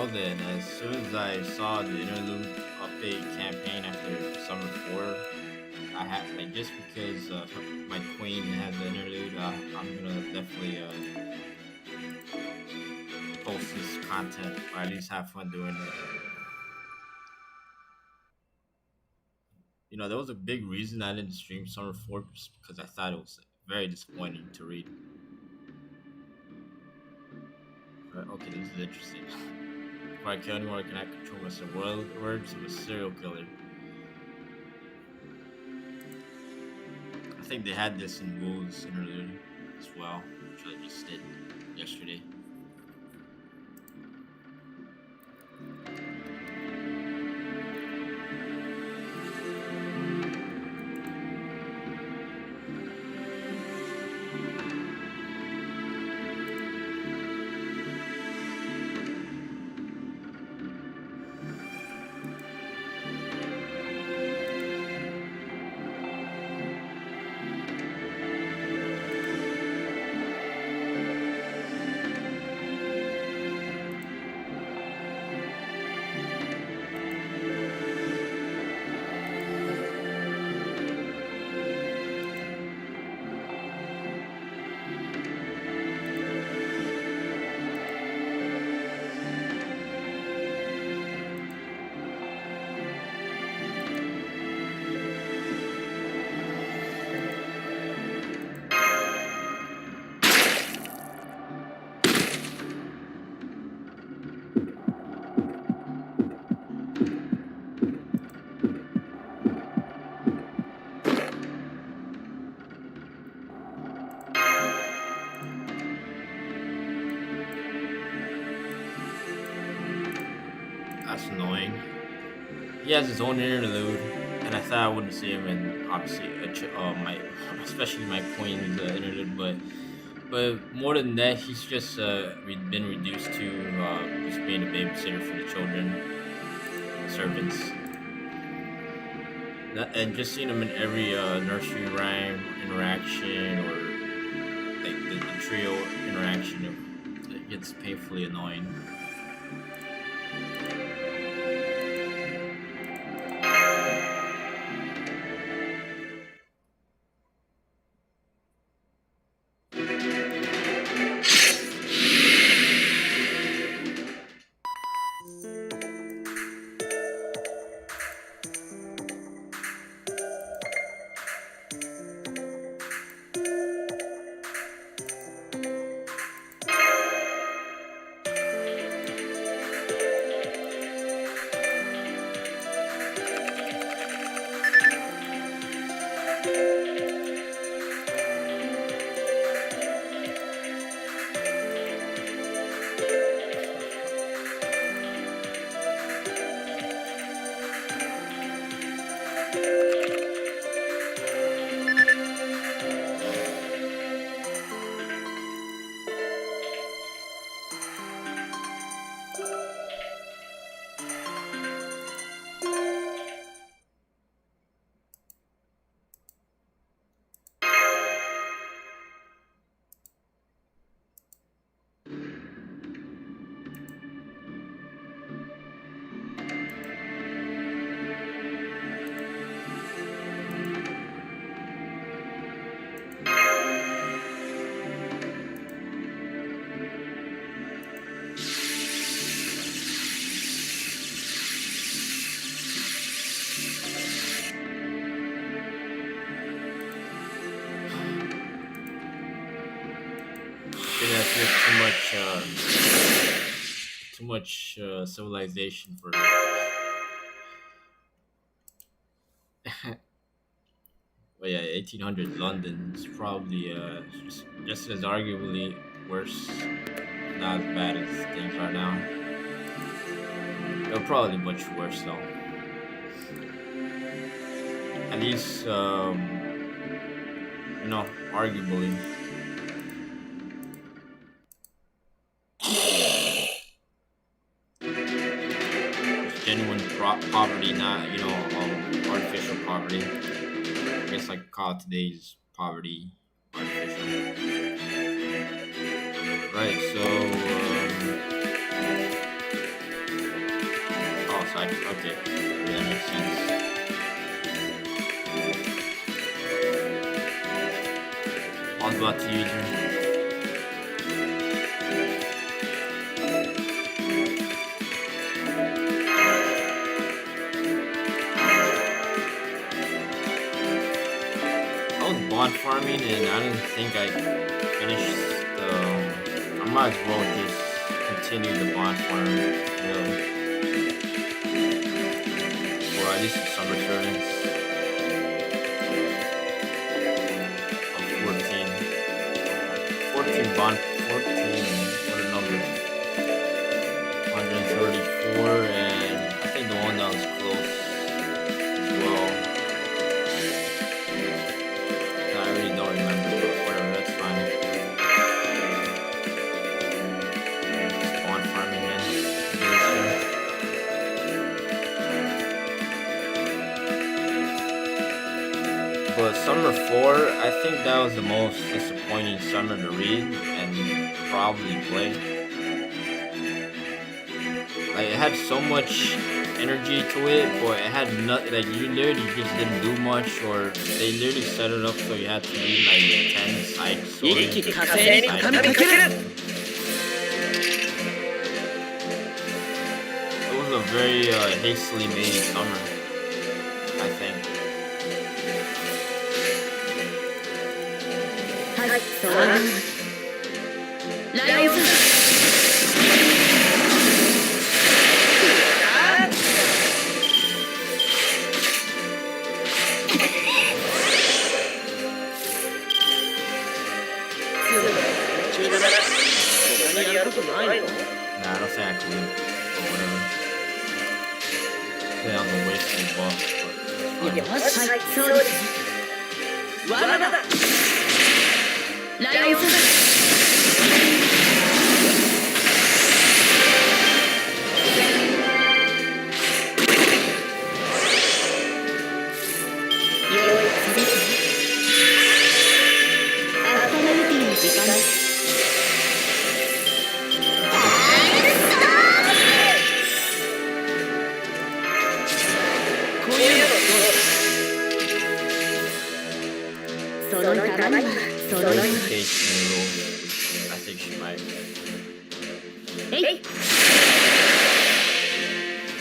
installed it, and as soon as I saw the Interlude update campaign after Summer 4, I had like just because my queen has the Interlude, I'm gonna definitely post this content or at least have fun doing it. There was a big reason I didn't stream Summer 4 just because I thought it was very disappointing to read. Okay, this is interesting. Before I kill anyone, I cannot control myself. Words of a serial killer. I think they had this in Wolves Interlude as well, which I just did yesterday. That's annoying. He has his own interlude, and I thought I wouldn't see him in obviously my especially my queen's interlude, but more than that, he's just been reduced to just being a babysitter for the children, servants, and just seeing him in every nursery rhyme interaction or like the trio interaction, it gets painfully annoying. It has just too much civilization for me. Well, yeah, 1800 London is probably just as arguably worse, not as bad as things are now. They're probably much worse though. At least, arguably, it's genuine poverty, not artificial poverty. I guess like call it today's poverty artificial. Right. So Like, okay, yeah, that makes sense. All about to you, Drew. I was bond farming and I didn't think I finished the. I might as well just continue the bond farm, really. Or at least the summer servants of 14. 14 bond, 14, what a number. 134, and I think the one that was close as well. I really don't remember, but whatever, that's fine. Spawn farming, man. But Summer 4, I think that was the most disappointing summer to read and probably play. Like, it had so much energy to it, but it had nothing. Like, you literally just didn't do much, or they literally set it up so you had to read like 10 side stories. It was a very hastily made summer, I think. Nah, I don't think I could, or whatever. Play on the wasted buff, I think she might.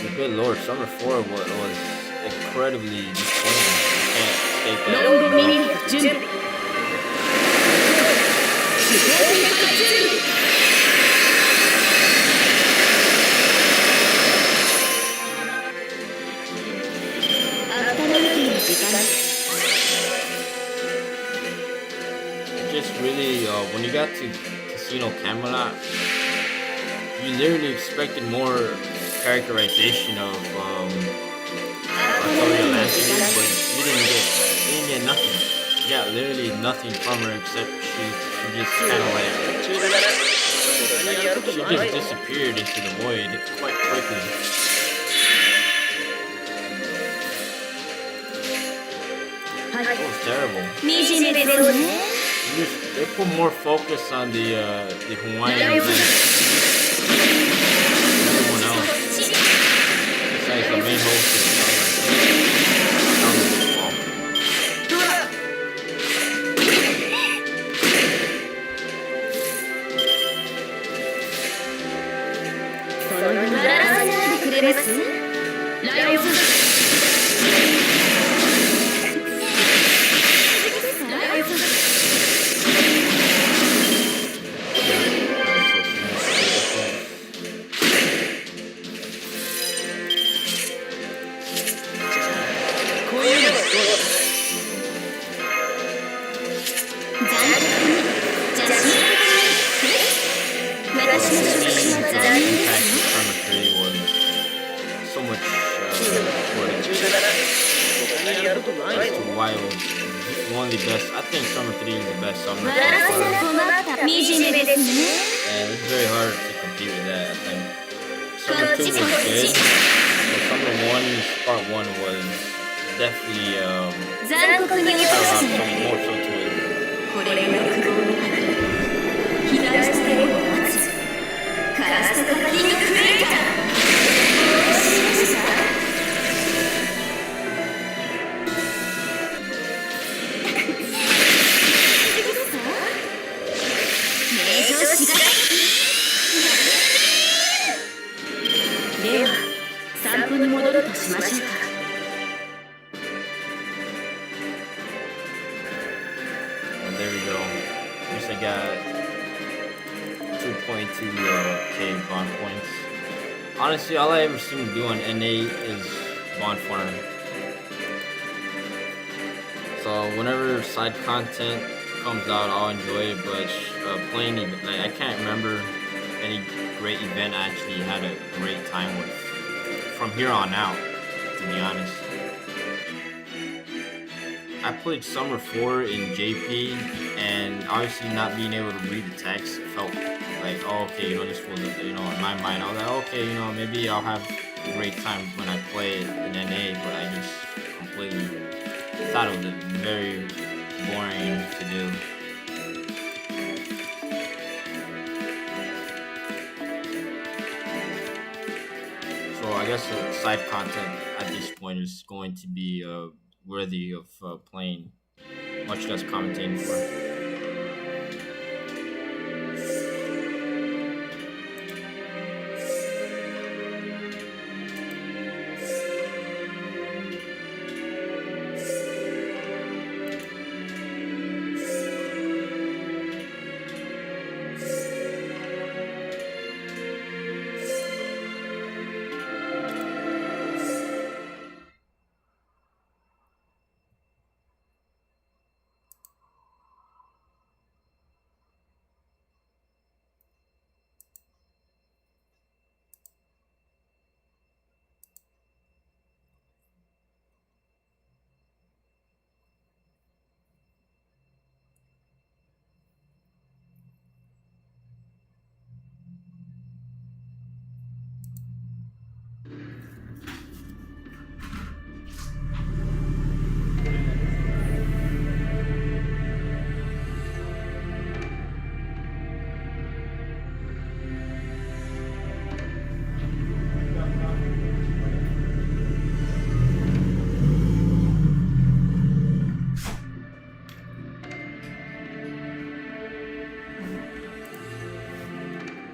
But good lord, Summer 4 was incredibly disappointing. I can't state that. Just really, when you got to Casino Camelot, you literally expected more characterization of Artoria Lansing, but you didn't get nothing. You got literally nothing from her except she just kind of like, she just disappeared into the void quite quickly. It was terrible. They put more focus on the Hawaiians than everyone else. Besides the main host of the so much as to why it was one of the best. I think Summer 3 is the best summer. And it's very hard to compete with that, I think. Summer 2 was good, but Summer 1's part 1 was definitely had a lot more so to it. カラストカッティングクレーター there we go. At least I got 2.2 K bond points. Honestly, all I ever seem to do on NA is bond farm. So whenever side content comes out, I'll enjoy it. But playing like I can't remember any great event I actually had a great time with from here on out. To be honest, I played Summer 4 in JP, and obviously not being able to read the text felt like, oh, okay, this was, in my mind, I was like, okay, maybe I'll have a great time when I play it in NA, but I just completely thought it was very boring to do. So I guess the side content at this point is going to be worthy of playing, much less commentating for.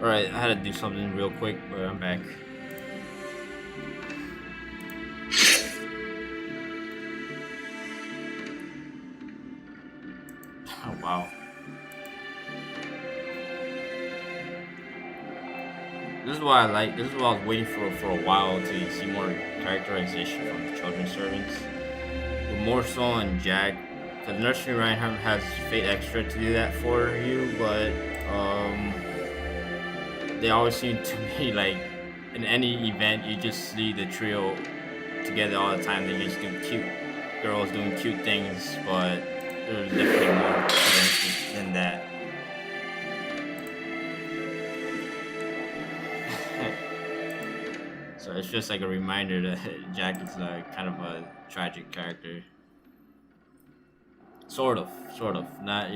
Alright, I had to do something real quick, but I'm back. Oh, wow. This is what I was waiting for a while to see more characterization from the children's servants. But more so on Jack. The nursery rhyme has Fate Extra to do that for you, but they always seem to be like in any event you just see the trio together all the time. They just do cute girls doing cute things, but there's definitely more than that. So it's just like a reminder that Jack is kind of a tragic character. Sort of. Not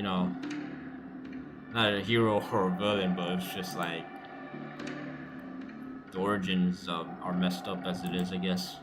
not a hero or a villain, but it's just like the origins are messed up as it is, I guess.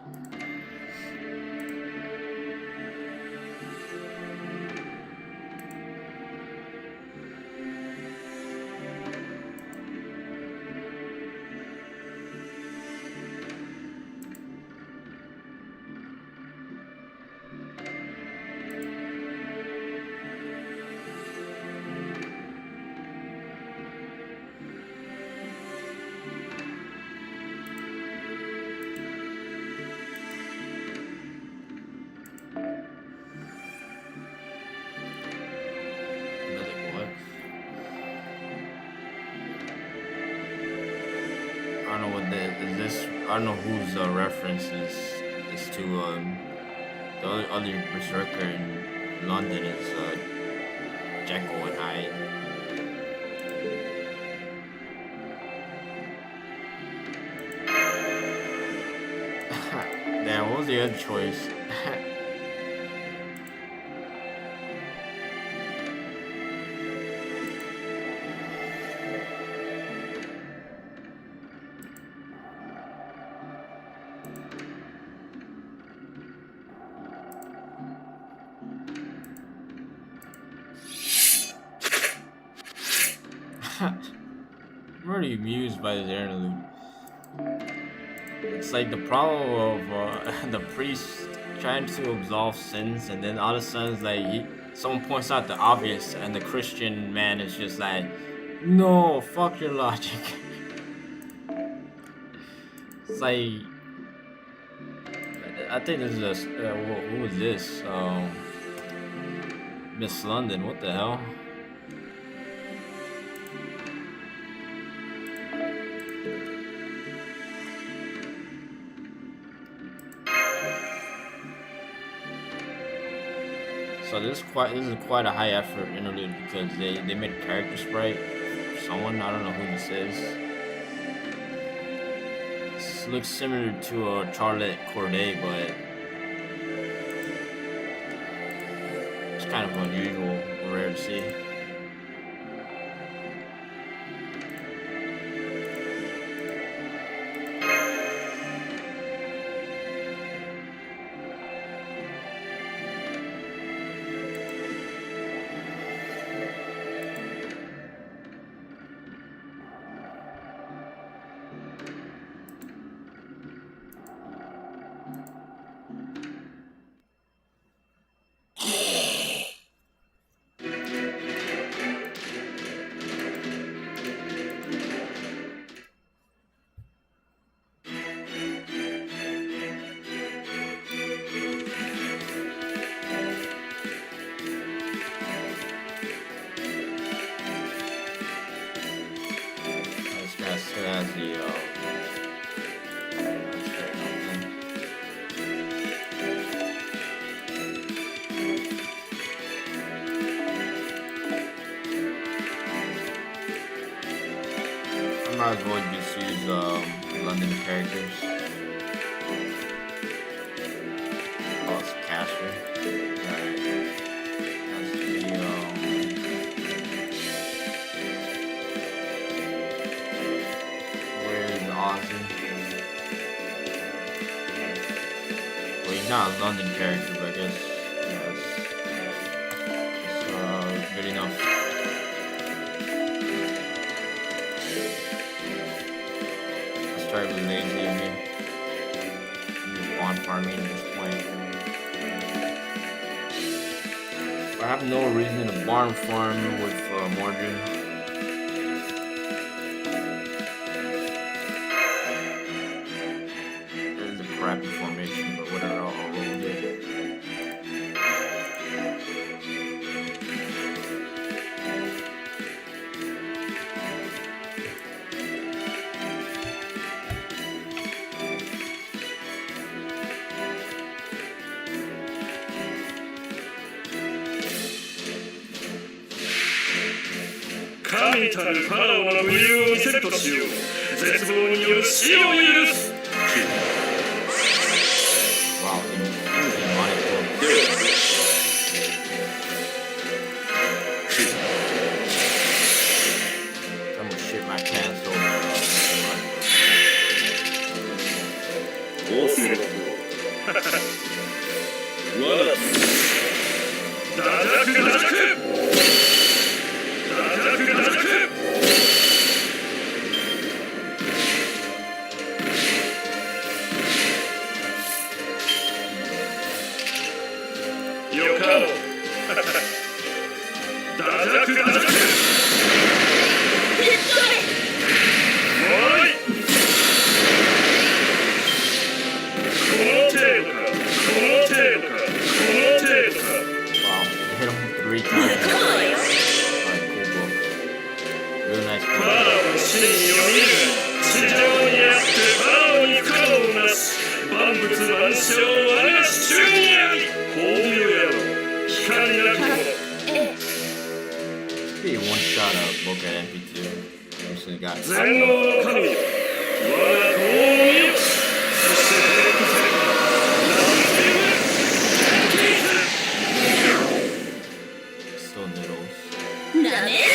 I don't know whose reference is to the other berserker in London is Jekyll and Hyde. Damn, what was the other choice? I'm already amused by this interlude. It's like the problem of the priest trying to absolve sins, and then all of a sudden, it's like someone points out the obvious, and the Christian man is just like, "No, fuck your logic." It's like, I think this is who was this? Miss London. What the hell? So this is quite a high effort interlude because they made a character sprite for someone. I don't know who this is. This looks similar to a Charlotte Corday, but it's kind of unusual, rare to see. I might as well just use London characters. Oh, it's Casper. Alright. That's the where's Ozzy? Well, he's not a London character, but I guess it's good enough. Start with lazy of me. I'm just bond farming at this point. I have no reason to barn farm with Mordred. There's a crappy formation, but whatever, I'll roll with it.神たるファラオの武勇を見せるとしよう。絶望による死を許す。Wow, I'm gonna shit my pants over. どうするの？わら。ダジャクダジャク。よかろう。ダジャクダジャク。おい。この程度か。この程度か。この程度か。Wow, hit him 3 times. Alright, cool book. Really nice book. ファラオの真意を見る。地上にあってファラオに不可能なし。万物万象我が手中にあり。巧妙やろ。光なきもの。Be one shot up book at MP2. Actually got it. 全能の神よ。我が子を見よ。そして平気せ。なんていう。Still noodles. ダメだ。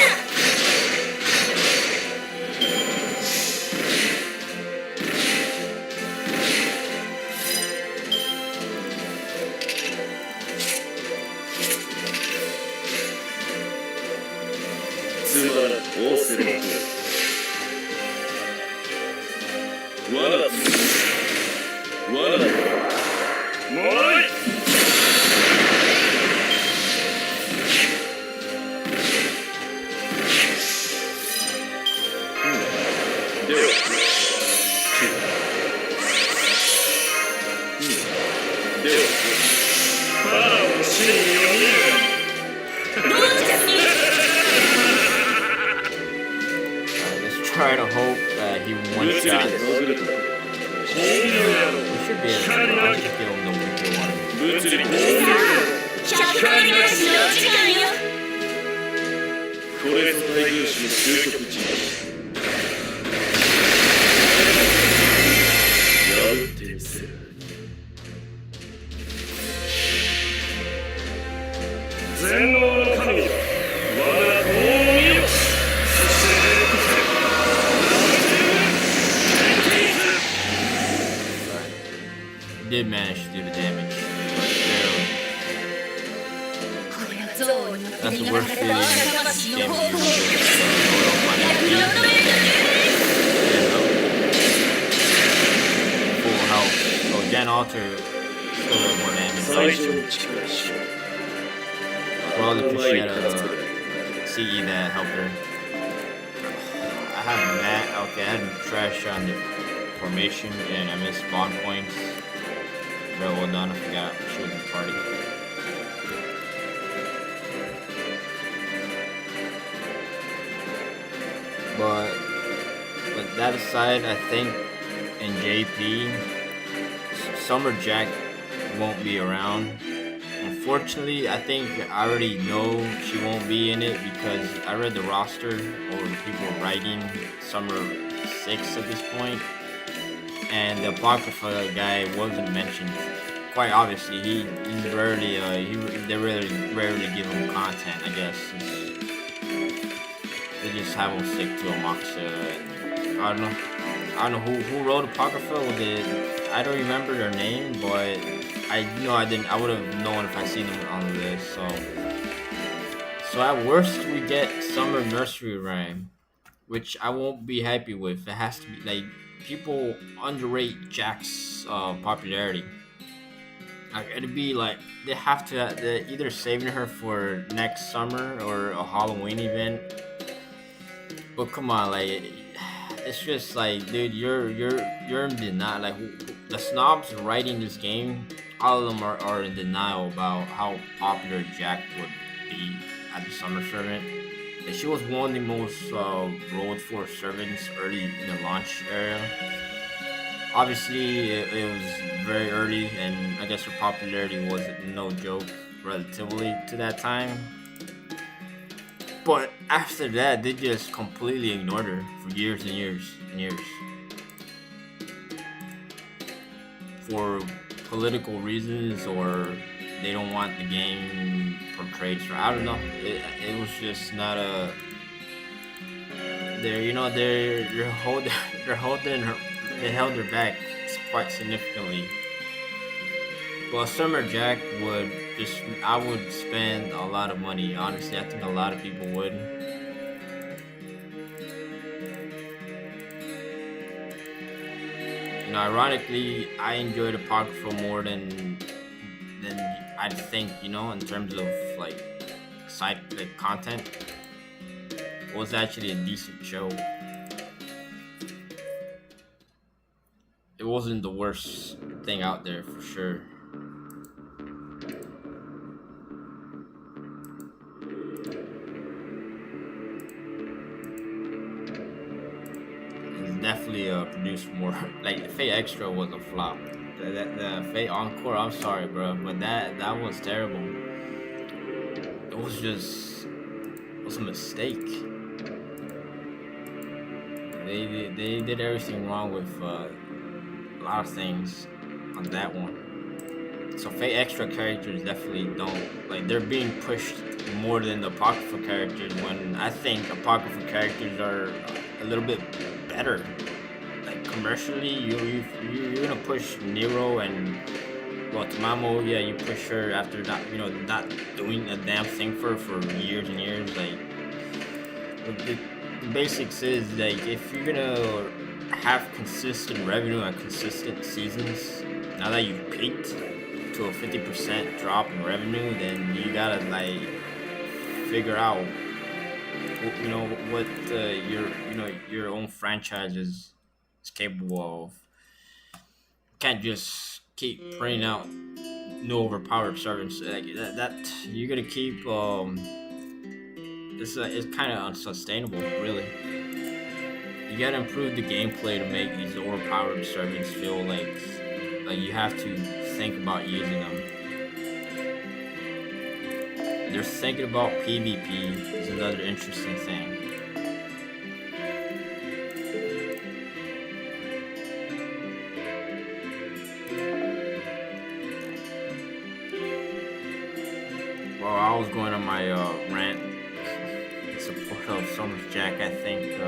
つまらんオーセロット。わら。わら。もうい。to hope that he one 物理 shots. で潜ると巧妙野郎 We should be able to. 光 I'll なき just give him the weaker one. 物理巧妙野郎光なきこれぞ大軍師の究極人破ってみせる全能の神よ我が子を見よそして出てきて Did manage to do the damage. That's the worst feeling in game when you full health. Oh, Gen Alter still does more damage. 最初の力しろ Probably because she had a CE that helped her. I had Matt. Okay, I had trash on the formation and I missed spawn points. Very well done. I forgot she was in the party. But that aside, I think in JP, Summer Jack won't be around. Unfortunately, I think I already know she won't be in it because I read the roster or people writing Summer 6 at this point, and the Apocrypha guy wasn't mentioned. Quite obviously, he's rarely they rarely give him content. I guess they just have him stick to Amakusa. I don't know who wrote Apocrypha. Was it? I don't remember their name, but I didn't. I would have known if I seen them on the list. So at worst we get Summer Nursery Rhyme, which I won't be happy with. It has to be like people underrate Jack's popularity. Like it'd be like they have to they're either saving her for next summer or a Halloween event. But come on, like it's just like, dude, you're in denial. Like the snobs writing this game, all of them are in denial about how popular Jack would be as a summer servant. And she was one of the most rolled for servants early in the launch area. Obviously, it was very early, and I guess her popularity was no joke relatively to that time. But after that, they just completely ignored her for years and years and years. For political reasons, or they don't want the game portrayed. I don't know. It was just not a. They're holding her. They held her back quite significantly. Well, Summer Jack I would spend a lot of money. Honestly, I think a lot of people would. Ironically, I enjoyed Apocrypha more than I'd think. In terms of like content, it was actually a decent show. It wasn't the worst thing out there for sure. It's definitely produced more. Like Fate Extra was a flop. The Fate Encore, I'm sorry, bro, but that was terrible. It was a mistake. They did everything wrong with a lot of things on that one. So Fate Extra characters definitely don't they're being pushed more than the Apocrypha characters, when I think Apocrypha characters are a little bit better. Like commercially, you're gonna push Nero and Tamamo. Yeah, you push her after not doing a damn thing for years and years. Like the basics is like if you're gonna have consistent revenue and consistent seasons, now that you've peaked to a 50% drop in revenue, then you gotta figure out what your own franchise is capable of. You can't just keep printing out new overpowered servants like that. You're gonna keep it's kind of unsustainable, really. you gotta improve the gameplay to make these overpowered servants feel like you have to think about using them. They're thinking about PvP is another interesting thing. Well, I was going on my rant in support of Summer's Jack. I think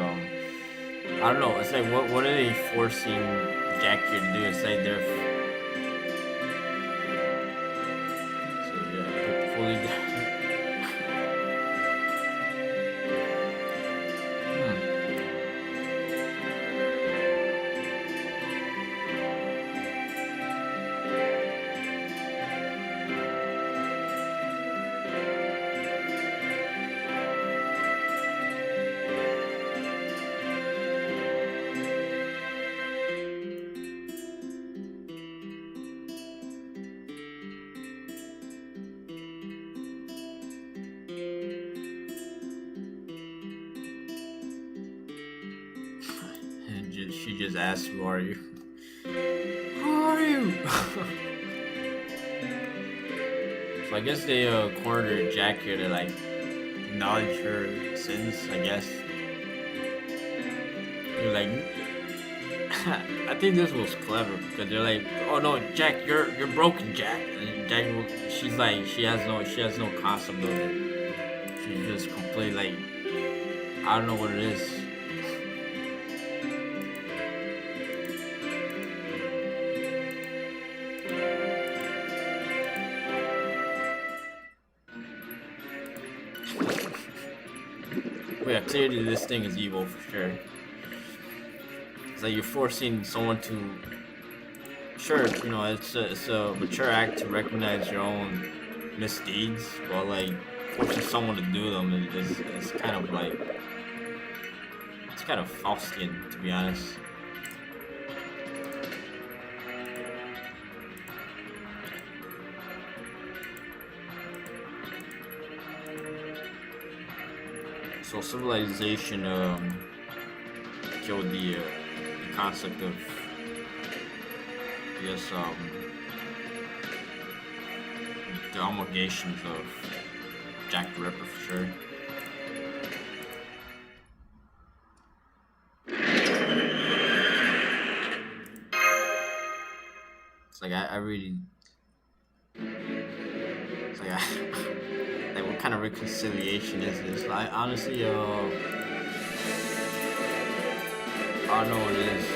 I don't know. It's like what are they forcing Jack here to do? It's like they're so yeah, fully. And she just asked, "Who are you? Who are you?" So I guess they cornered Jack here to like acknowledge her sins. I guess they're like, I think this was clever because they're like, "Oh no, Jack, you're broken, Jack." And Jack, she's like, she has no concept of it. She's just completely like, I don't know what it is. But yeah, clearly this thing is evil for sure. It's like you're forcing someone to. Sure, you know, it's a mature act to recognize your own misdeeds, but like forcing someone to do them is kind of like it's kind of Faustian, to be honest. So civilization killed the concept of, I guess, the obligations of Jack the Ripper for sure. It's like I really, it's like like what kind of reconciliation is this? Like honestly, I don't know what it is.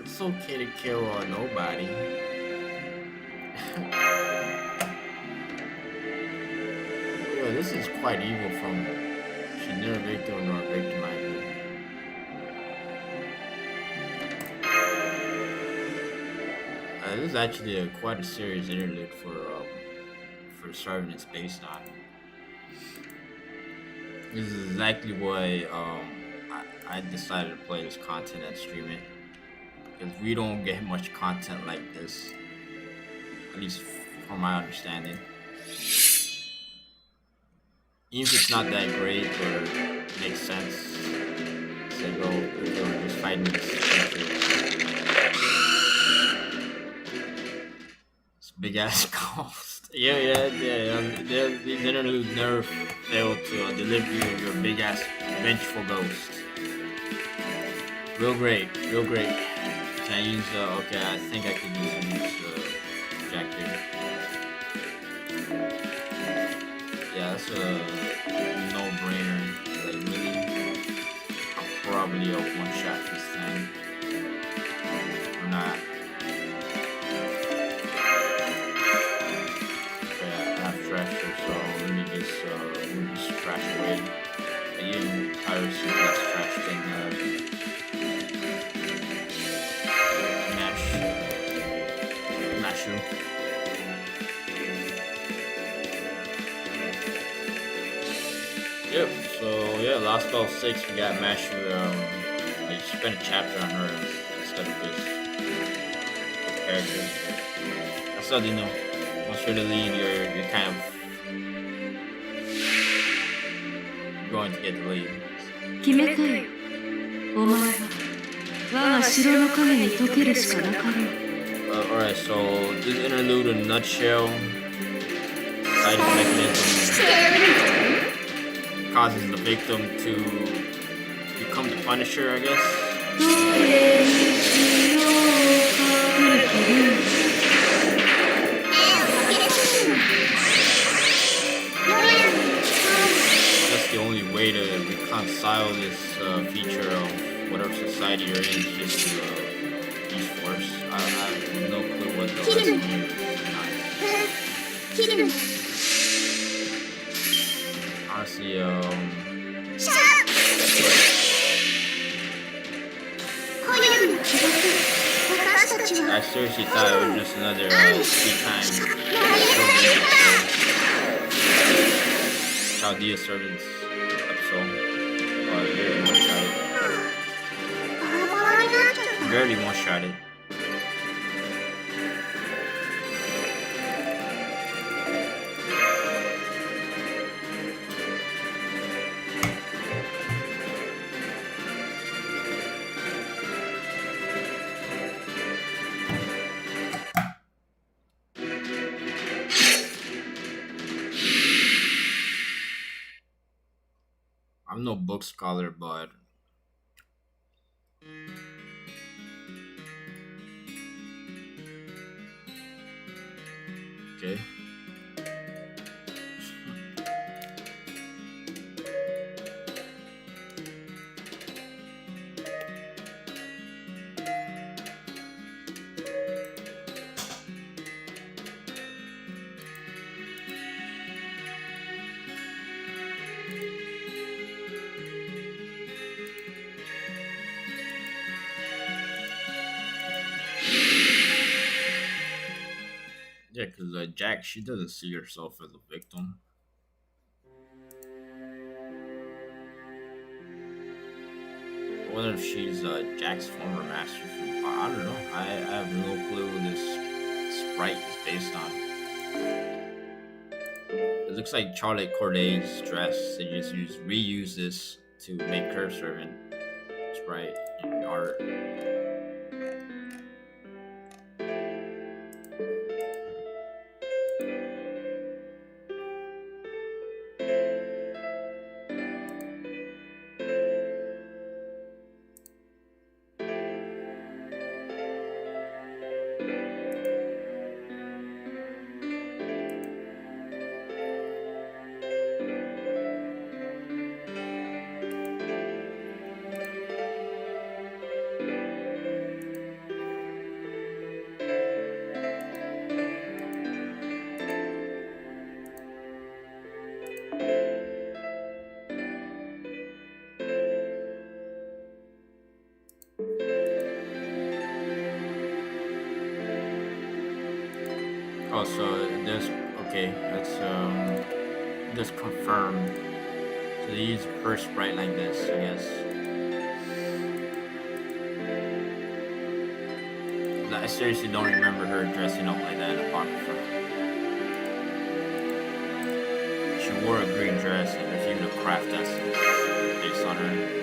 It's okay to kill nobody. Yo, this is quite evil from should never victim nor victimizer. This is actually quite a serious interlude for serving it's based on. This is exactly why I decided to play this content and stream it. Because we don't get much content like this, at least from my understanding. Even if it's not that great or makes sense, say go, we're just fighting this big ass cost. Yeah. These interludes never fail to deliver you your big ass vengeful ghost. Real great. Can I use okay, I think I can use Jack here. that's a no-brainer. Like really, I'll probably up one shot this thing. Or not. Okay, I have trash here, so let me just trash away. And even piracy less trash than Mashu. Yep. So yeah, last spell 6 we got Mashu. Like spend a chapter on her instead of just the character. That's all you know. Once you're the lead, you're kind of going to get the lead. 決めたよ。お前は我が城の影に溶けるしかなかろう。Alright, so this interlude in a nutshell, side mechanism causes the victim to become the Punisher, I guess. That's the only way to reconcile this feature of whatever society you're in, is just to use force. I have no clue what the lesson here is. Honestly, I seriously thought it was just another free time Chaldea Servants episode. Barely one-shotted. I'm no book scholar, but okay. Yeah, because Jack, she doesn't see herself as a victim. I wonder if she's Jack's former master from. I don't know. I have no clue what this sprite is based on. It looks like Charlotte Corday's dress. They just reuse this to make her servant sprite art. Oh, so this okay. Let's confirm. So they use her sprite like this, I guess. I seriously don't remember her dressing up like that in Apocrypha. She wore a green dress, and there's even a craft essence based on her.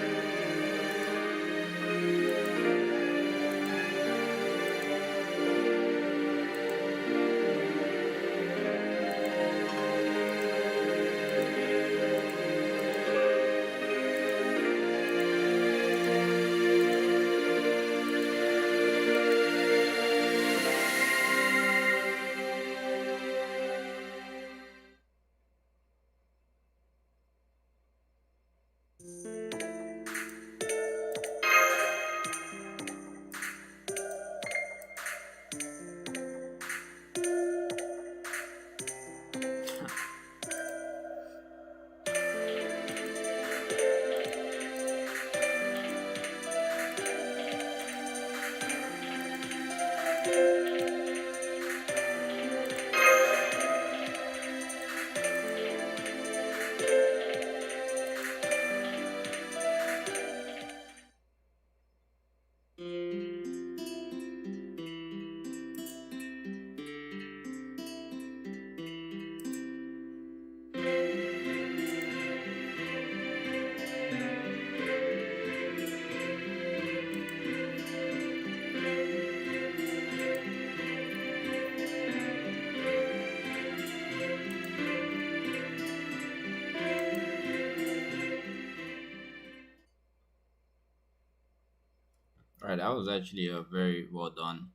that was actually a very well done.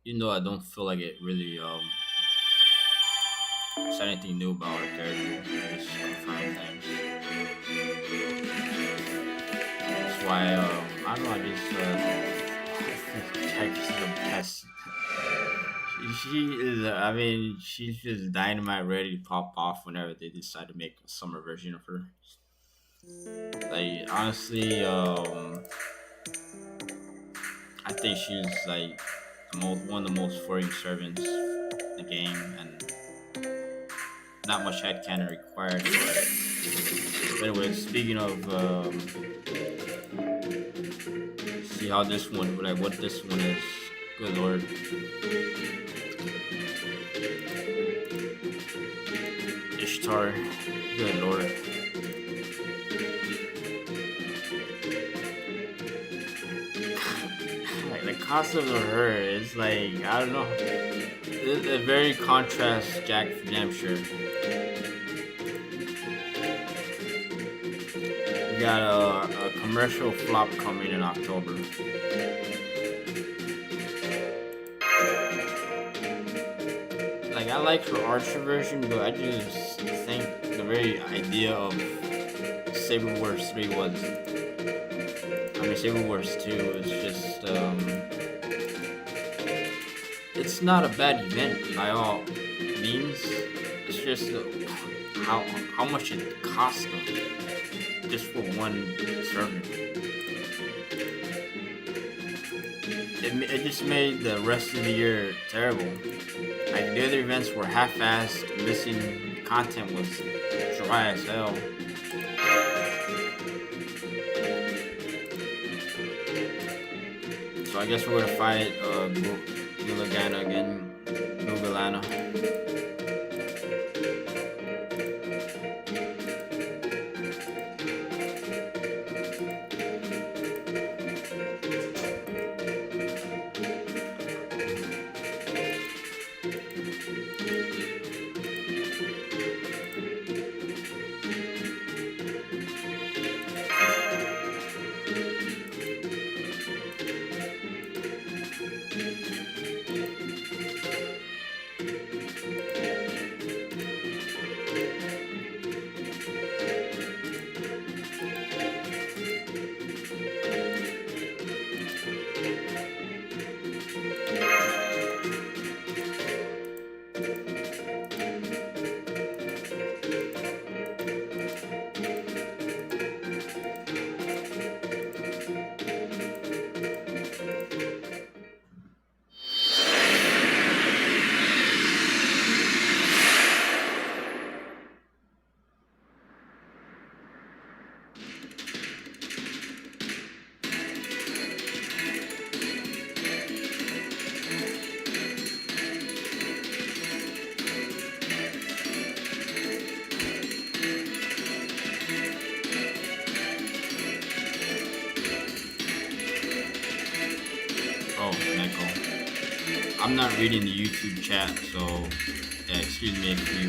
Even though I don't feel like it really said anything new about her character, it just confirmed things. That's why I don't know. I just I think Jackie's the best. She is. I mean, she's just dynamite, ready to pop off whenever they decide to make a summer version of her. Like honestly, I think she's like one of the most floating servants in the game, and not much headcanon required. But anyway, speaking of, see how this one, like what this one is. Good lord. Ishtar. Good lord. Like the concept of her is like I don't know. It's a very contrast Jack for damn sure. We got a commercial flop coming in October. Like I like her Archer version, but I just think the very idea of Saber Wars 3 was. I mean, Saber Wars 2 is just. It's not a bad event by all means. It's just how much it cost them just for one servant. It just made the rest of the year terrible. Like the other events were half-assed, missing content was dry as hell. So I guess we're gonna fight Gulagana again. Gugalana. I'm not reading the YouTube chat, so yeah, excuse me if you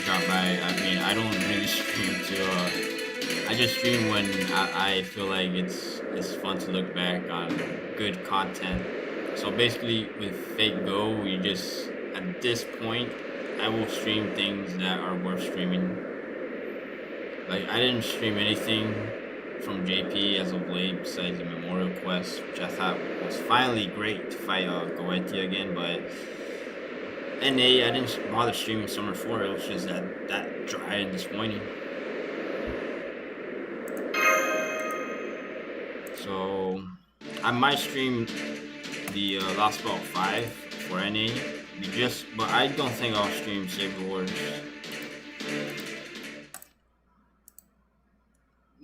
drop by. I mean, I don't really stream to. I just stream when I feel like it's fun to look back on good content. So basically, with Fake Go, we just at this point, I will stream things that are worth streaming. Like I didn't stream anything from JP as of late besides the Memorial Quest, which I thought was finally great to fight Goetia again, but NA I didn't bother streaming Summer 4, it was just that dry and disappointing. So I might stream the Lost Belt 5 for NA, but I don't think I'll stream Saber Wars.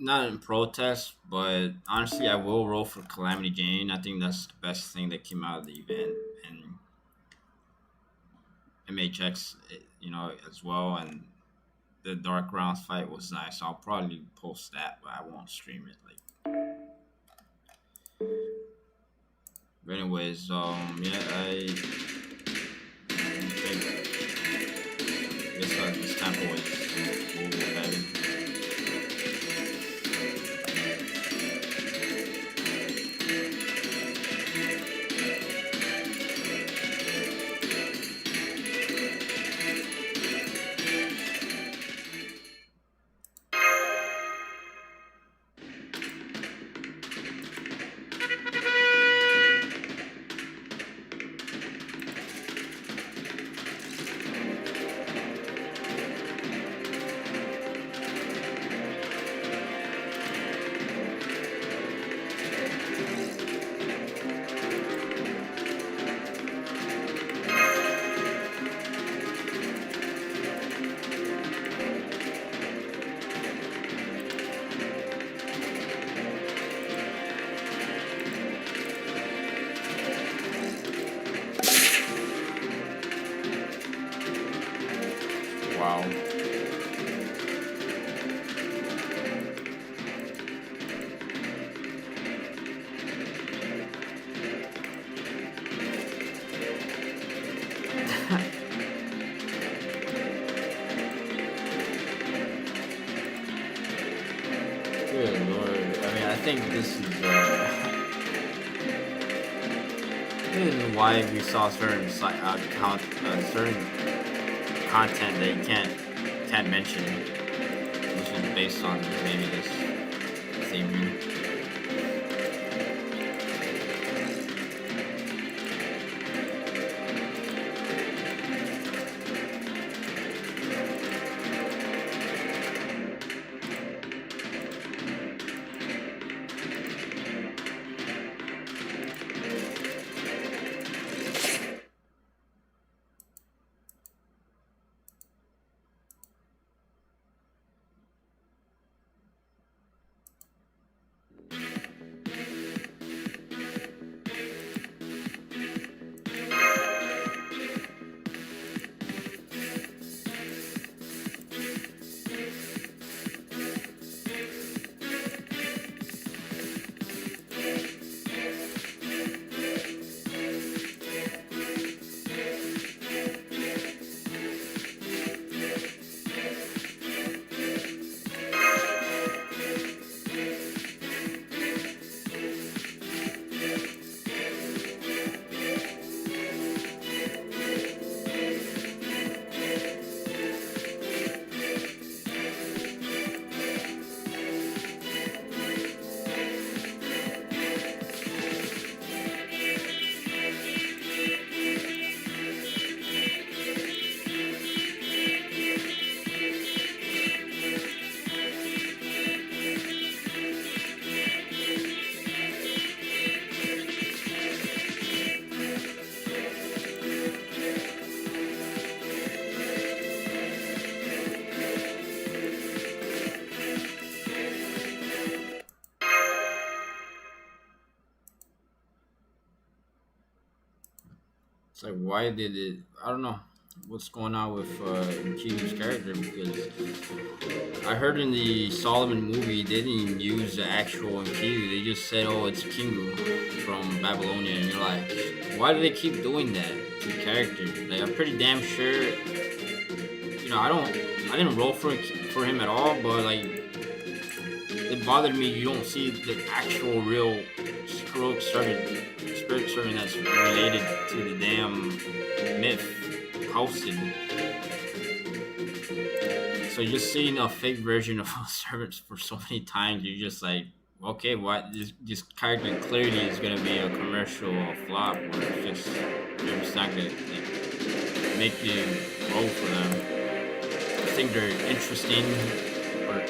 Not in protest, but honestly, I will roll for Calamity Jane. I think that's the best thing that came out of the event, and MHX, as well. And the Dark Rounds fight was nice. I'll probably post that, but I won't stream it. But anyways, I think this temple is we'll heading. think this is why we saw certain certain content that you can't mention, which is based on maybe this theory. It's like, why did it? I don't know what's going on with Kiryu's character, because I heard in the Solomon movie they didn't use the actual Kiryu. They just said, "Oh, it's Kingu from Babylonia," and you're like, why do they keep doing that to the character? Like, I'm pretty damn sure. I didn't roll for him at all, but like, it bothered me. You don't see the actual real spirit servant that's related to the damn myth posted. So just seeing a fake version of a servant for so many times, you're just like, okay, what? This character clearly is gonna be a commercial flop, where they're just not gonna like, make you roll for them. I think they're interesting, but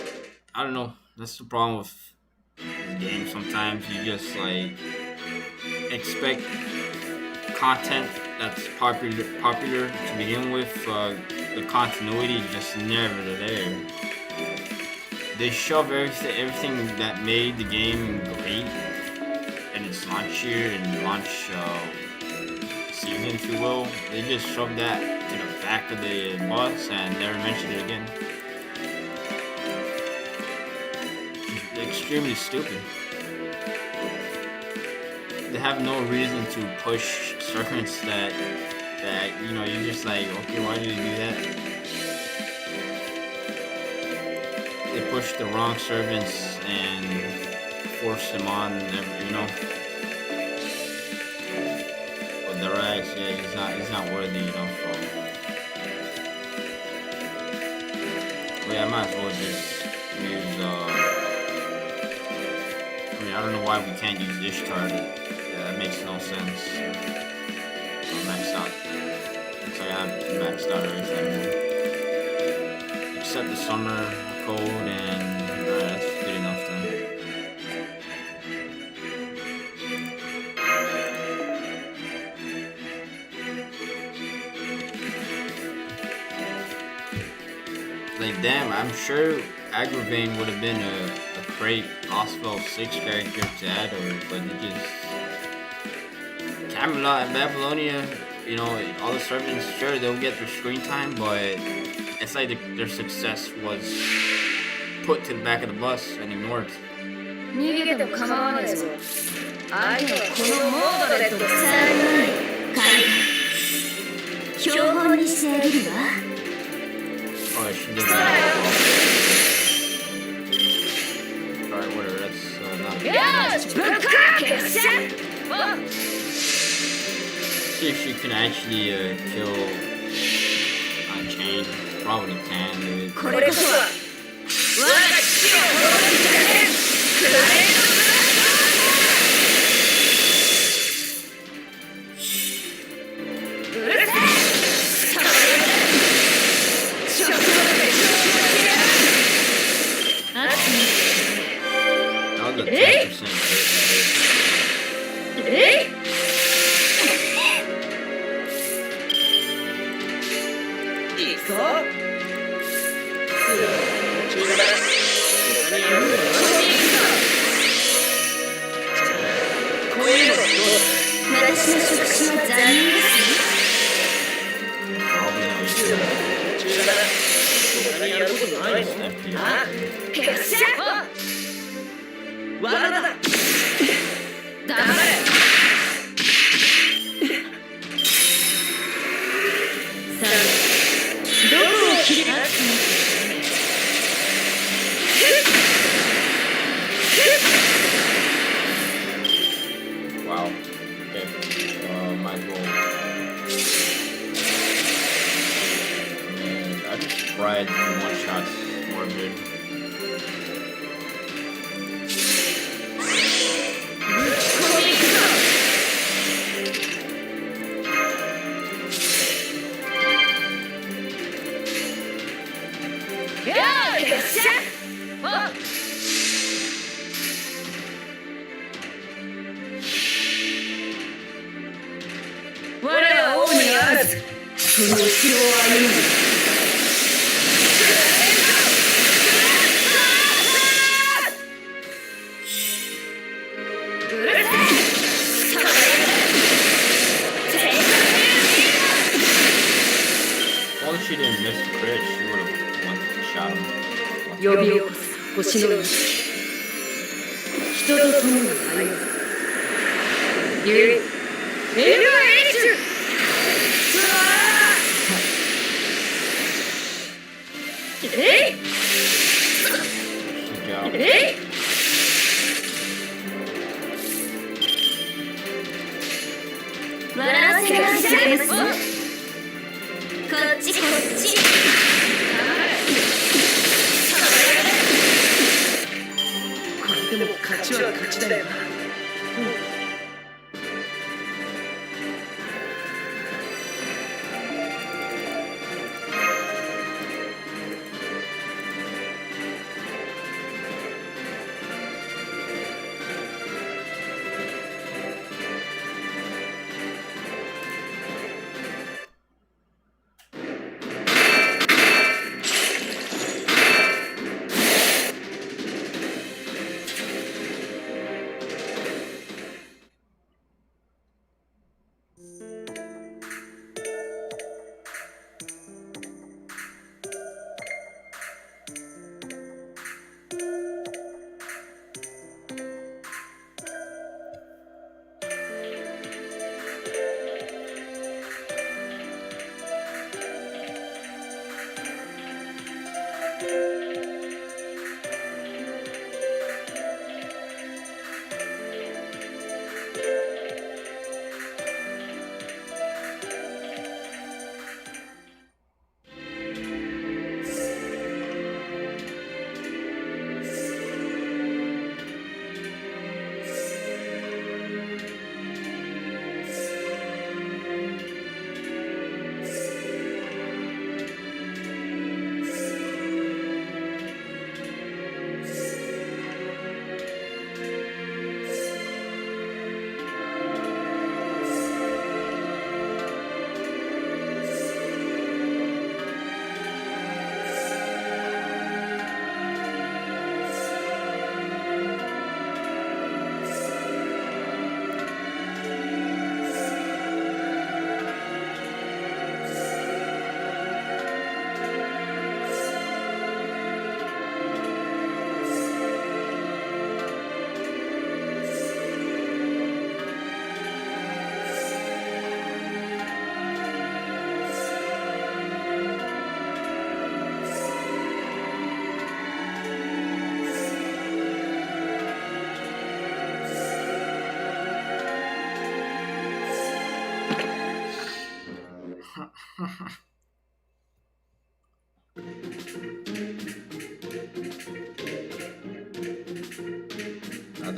I don't know. That's the problem with the game. Sometimes you just like expect content that's popular to begin with. The continuity just never there. They shove everything that made the game great in its launch year and launch season, if you will. They just shoved that to the back of the bus and never mentioned it again. It's extremely stupid. They have no reason to push servants that you're just like, okay, why did you do that? They push the wrong servants and force them on, But the Rags, yeah, he's not worthy, But yeah, I might as well just use, I don't know why we can't use Ishtar. Yeah, that makes no sense. I'm maxed out. Looks like I have maxed out everything. Except the summer code, and that's good enough then. Like, damn, I'm sure Agravain would have been a great Oswald 6 character to add, but it just... Camelot and Babylonia, all the servants, sure, they'll get their screen time, but it's like their success was put to the back of the bus and ignored. 逃げても構わねえぞ。相手はこのモードレットでさらに標本にしてあげるわ。Oh, she did that. Alright, whatever, that's not See if she can actually kill Unchained. Probably can, dude. これこそは我が父を滅ぼすためクラレード That was a 10% hit. いくぞこういうのどう私の触手は残忍ですね Probably not sure. 他にやることないの FP. あへっしゃ罠だ黙れさあどこを切り出す Wow. Okay. My goal. And I just tried one shots more good. Oh! 我は王にあらずその後ろを歩む As long as she didn't miss the crit, she would have went and shot him. 呼び起こす星の命人と共に歩むゆえ LH! Hey! Good job. Hey! 笑わせが始めますよこっちこっちこれでも勝ちは勝ちだよな Wow.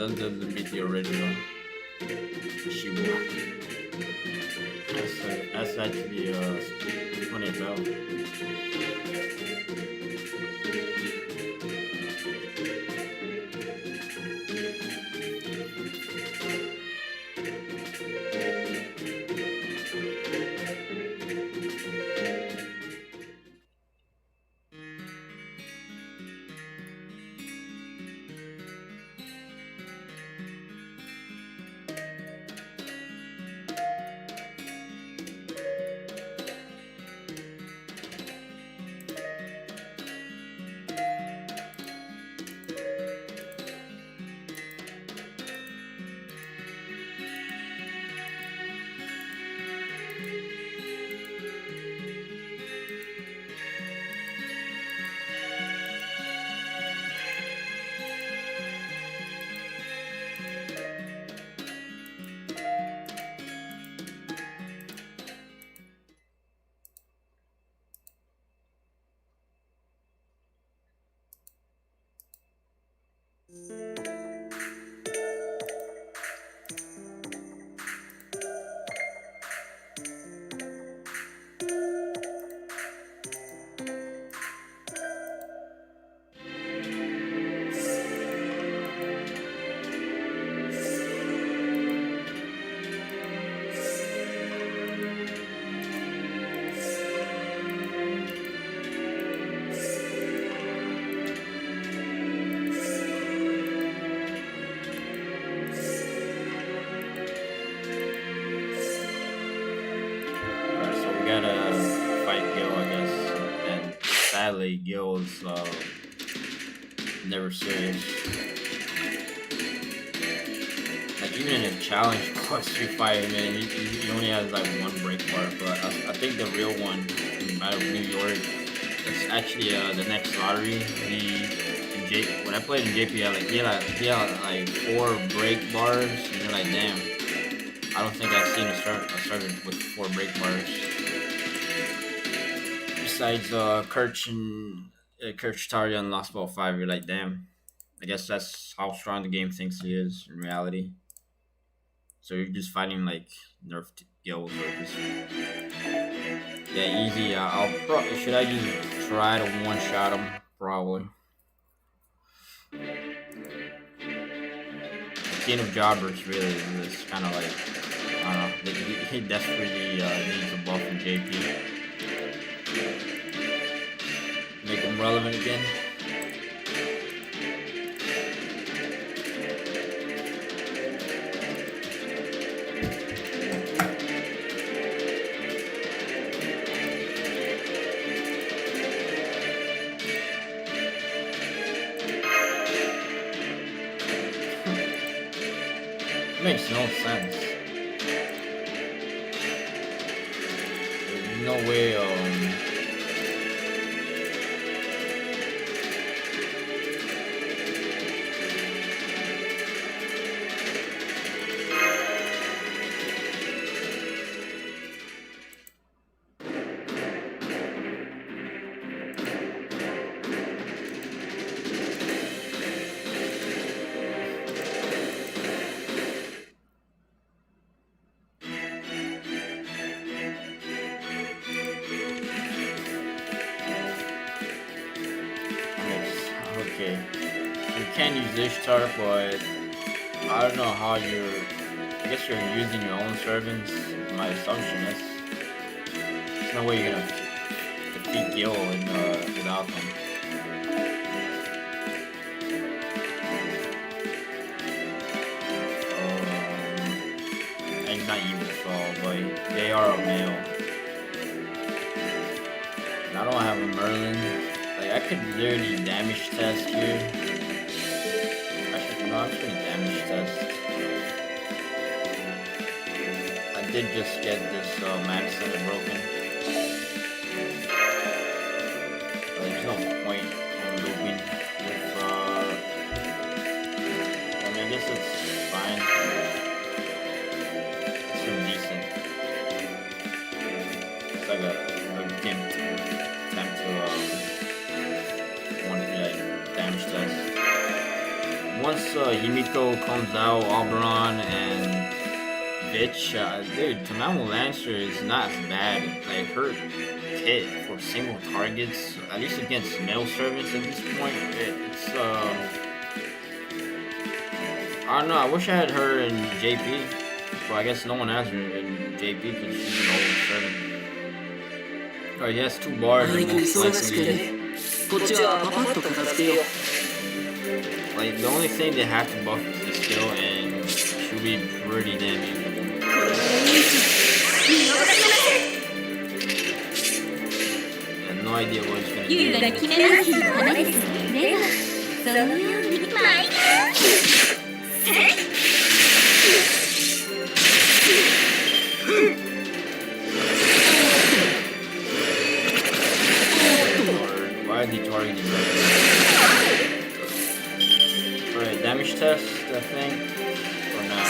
doesn't beat the original Shibu. That's actually funny as hell. Alright, so we gotta fight Gil, I guess. And sadly, Gil's never serious. Like even in a challenge plus you fight him, and he only has like one break bar. But I think the real one out of New York, it's actually the next lottery. When I played in JPL, like he had like 4 break bars, and you're like, damn. I don't think I've seen a server with 4 break bars. Besides Kirch Taria and Lost Ball 5, you're like, damn. I guess that's how strong the game thinks he is in reality. So you're just fighting like nerfed Gills or just easy. Should I just try to one shot him? Probably. King of Jobbers really is kind of like, I don't know. He desperately needs a buff from JP. Make him relevant again. Makes no sense. There's no way. Okay, you can use Ishtar, but I don't know how you're. I guess you're using your own servants. My assumption is there's no way you're gonna defeat Gil without them. And he's not evil, so but they are a male. And I don't have a Merlin. Like I could literally damage test here. Actually, no, I'm just gonna damage test. I did just get this max center broken. But there's no point in looping with I mean, I guess it's fine. It's indecent. It's like a gimp attempt to damage test. once Yumiko comes out, Oberon and Bitch, dude, Tamamo Lancer is not as bad. Like her hit for single targets, at least against male servants at this point, it's I don't know. I wish I had her in JP, but I guess no one has her in JP because she's an old servant. Alright, yes, 2 bars. And most likely, like the only thing they have to buff is this skill, and she'll be pretty damn useful. I have no idea what he's gonna do. Why is he targeting me? Alright, damage test, I think. Or not?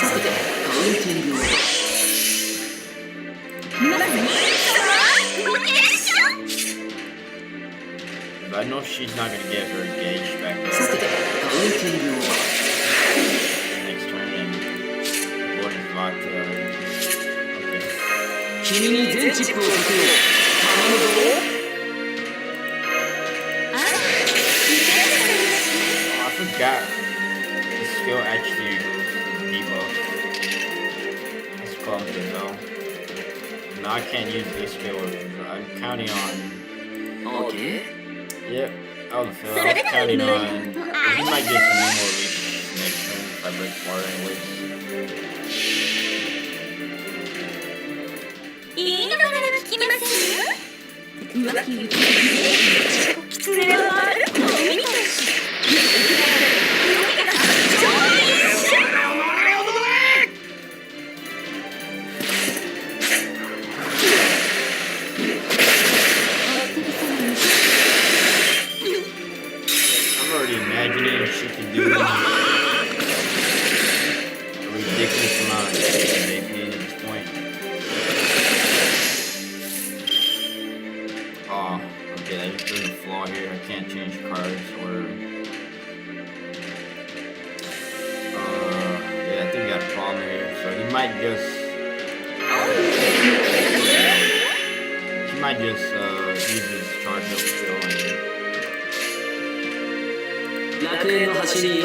I know she's not gonna get her gauge back up next turn, and board is locked. Oh, I forgot the skill actually debuff. That's clumsy though. Now I can't use this skill. I'm counting on. Okay. Yep, that was a fail. I was counting on. He might get some more reach next turn if I break far anyways. I'm already imagining she can do a ridiculous amount of damage in AP at this point. Oh, okay, there's a flaw here. I can't change cards or. Yeah, I think we got a problem here. So he might just. Use his charge up skill and. I could just use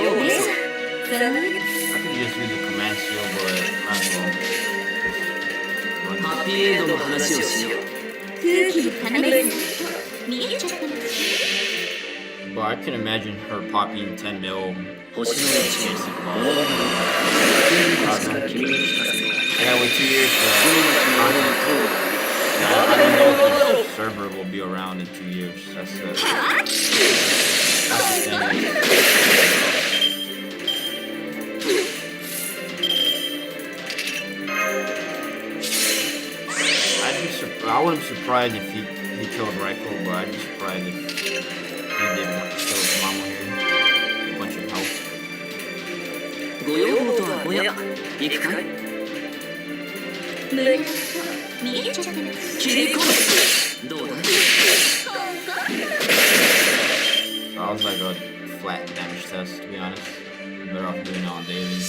a command skill, but might as well. But I can imagine her popping 10 mil. Basic ball. Awesome. I gotta wait 2 years for I don't know if this server will be around in 2 years. That's the thing. I wouldn't be surprised if he killed Raiko, but I'd be surprised if he did kill Mama here. A bunch of health. Sounds like a flat damage test, to be honest. Better off doing it on daily.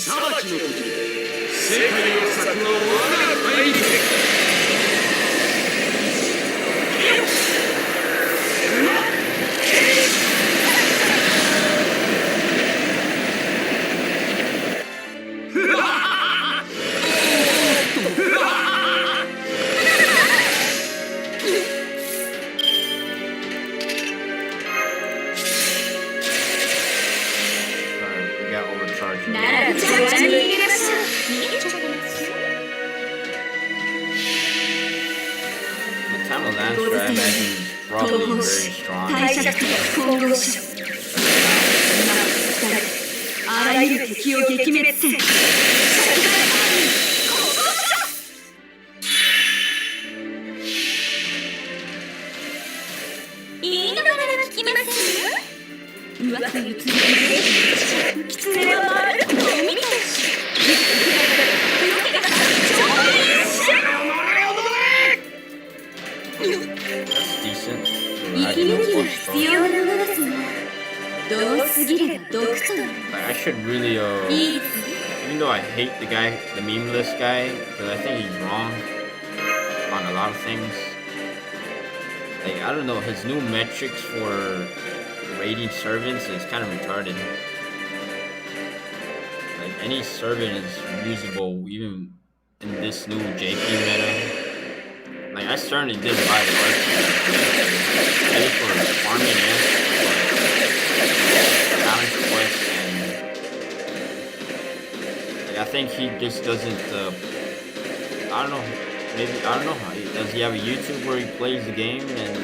Probably very strong. あらゆる敵を撃滅せ。いいのなら聞きませんよ。噂に次ぐ狐は回ると見たし。息抜きが必要なものですが、どうすぎれば毒となる。I should really even though I hate the guy, the memeless guy, because I think he's wrong on a lot of things. Like, I don't know, his new metrics for rating servants is kind of retarded. Like, any servant is usable even in this new JP meta. Like, I certainly didn't buy the art maybe for farming and challenge quests, and like, I think he just doesn't I don't know, maybe I don't know, does he have a YouTube where he plays the game and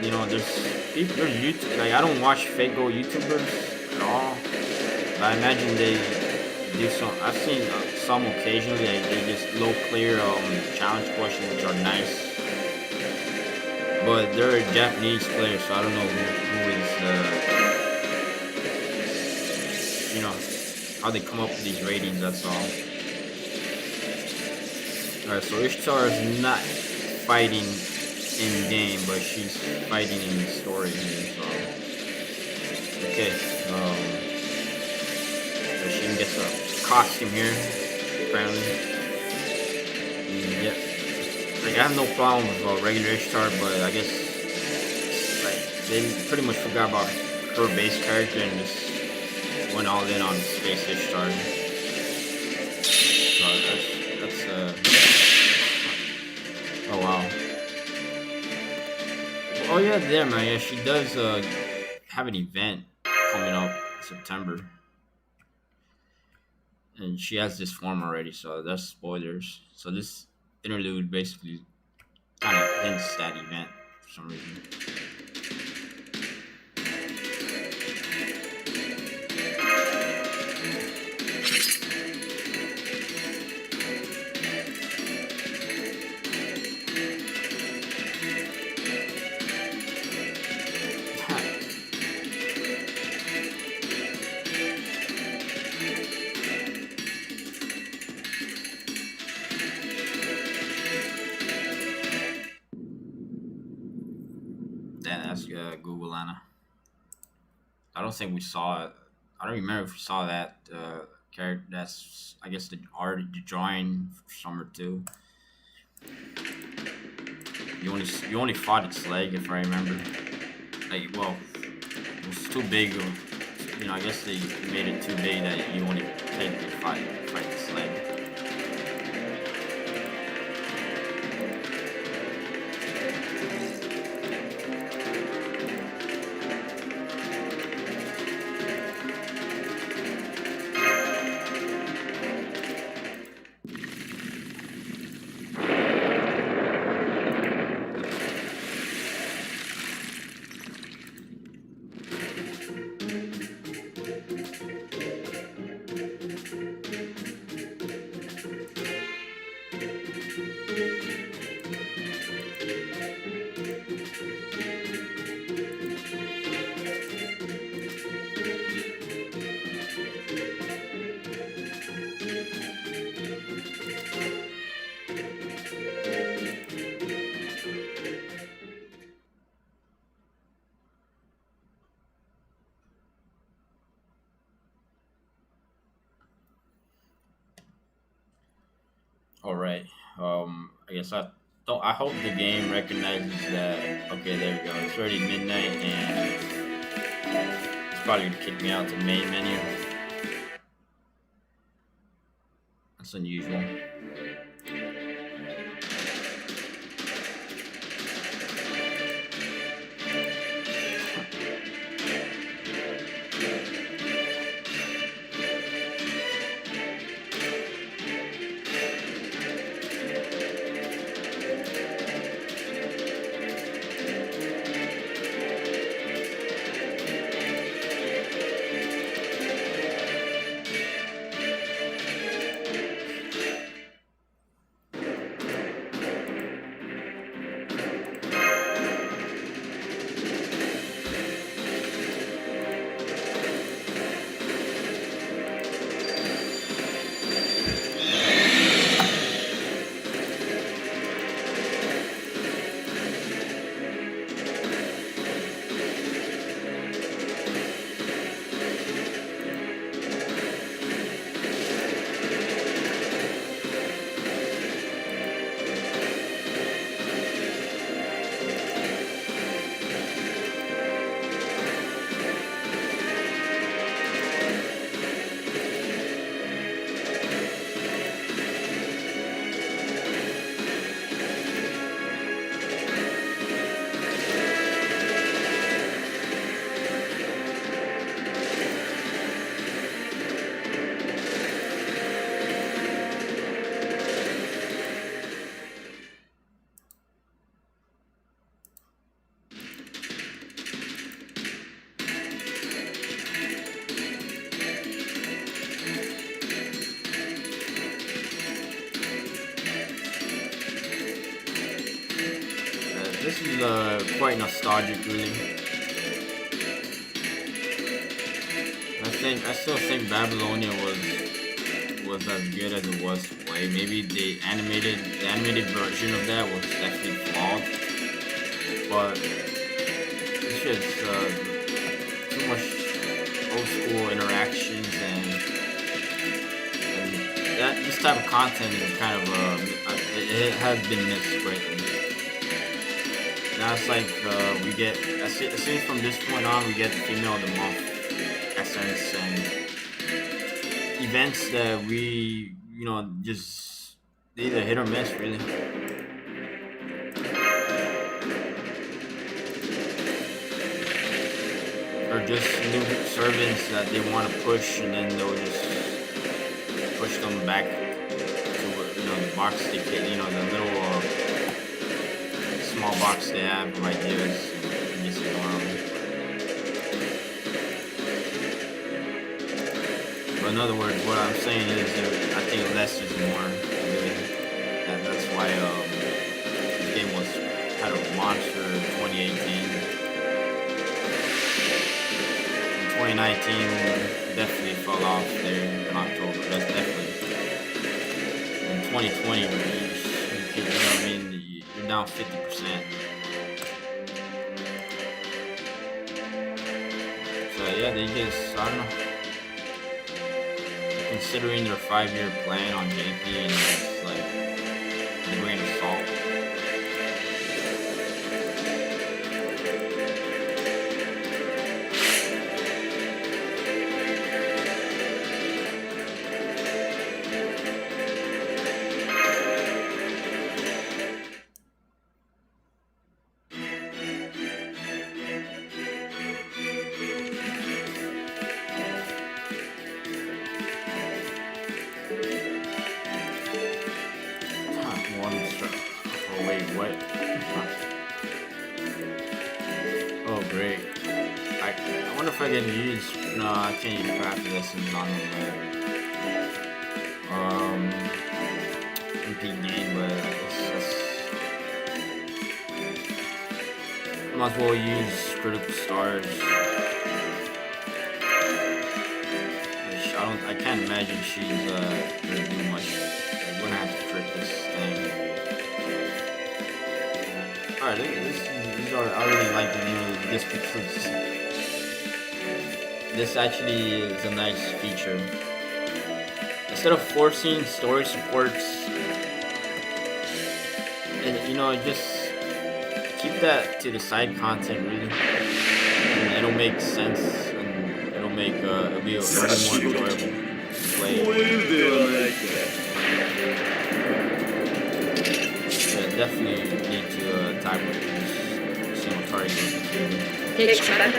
you know, there's YouTube, like, I don't watch fake gold YouTubers at all, but I imagine they do some. I've seen some occasionally. They just low clear challenge questions, which are nice. But they're a Japanese player, so I don't know who is. You know how they come up with these ratings. That's all. All right, so Ishtar is not fighting in game, but she's fighting in the story here. So okay. So she gets a costume here, apparently. Yep. Like, I have no problem with regular Ishtar, but I guess like they pretty much forgot about her base character and just went all in on Space Ishtar. So that's oh wow. Oh yeah, there man. Yeah, she does have an event coming up in September. And she has this form already, so that's spoilers. So this interlude basically kind of hints that event for some reason. That's Google Anna. I don't think we saw it. I don't remember if we saw that character. That's, I guess, the art, the drawing for Summer 2. You only fought its leg, if I remember. Like, well, it was too big. You know, I guess they made it too big that you only technically fight its leg. All right. I guess I don't. I hope the game recognizes that. Okay, there we go. It's already midnight, and it's probably gonna kick me out to the main menu. That's unusual. this is quite nostalgic, really. I still think Babylonia was as good as it was to play. Maybe the animated version of that was definitely flawed, but it's just too much old school interactions and that this type of content is kind of it has been missed greatly. Now it's like we get as soon from this point on we get the female of the month essence and events that we just either hit or miss really. Or just new servants that they want to push and then they'll just push them back to the box they get, the little small box they have of ideas and just ignore them. But in other words, what I'm saying is I think less is more. Really. That's why the game had a monster 2018. 2019 definitely fell off there in October. That's definitely. In 2020, you're down 50%. So yeah, they just, I don't know. Considering their 5-year plan on JP and it's like a grain of salt. Oh great. I wonder if I can use no, I can't use craft lessons on the MP game, but it's might as well use critical stars. I can't imagine she's gonna do much. We're gonna have to trick this thing. Alright, these are, I really like the new this because this actually is a nice feature. Instead of forcing story supports, and just keep that to the side content really, and it'll make sense and it'll make it'll be more enjoyable to play. Definitely need to time with these single targets. Take back.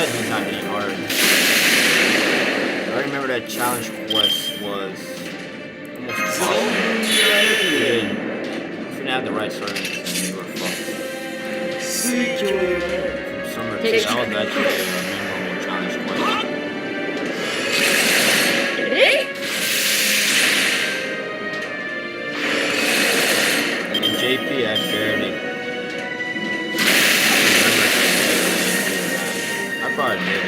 He's not hitting hard. I remember that challenge quest was almost impossible. If you didn't have the right servants, then you were fucked. From Summer 2, that was actually a memorable challenge quest. And in JP, I barely. I probably did.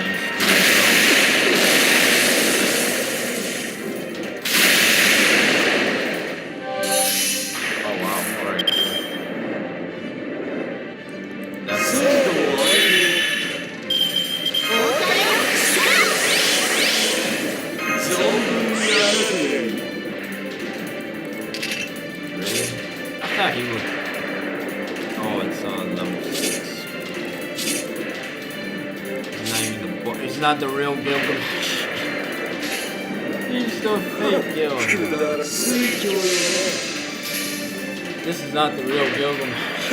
Oh wow, alright. That's really? I thought he would. Oh, it's on level 6. He's not the real Gilgamesh. He's the fake Gilgamesh. This is not the real Gilgamesh.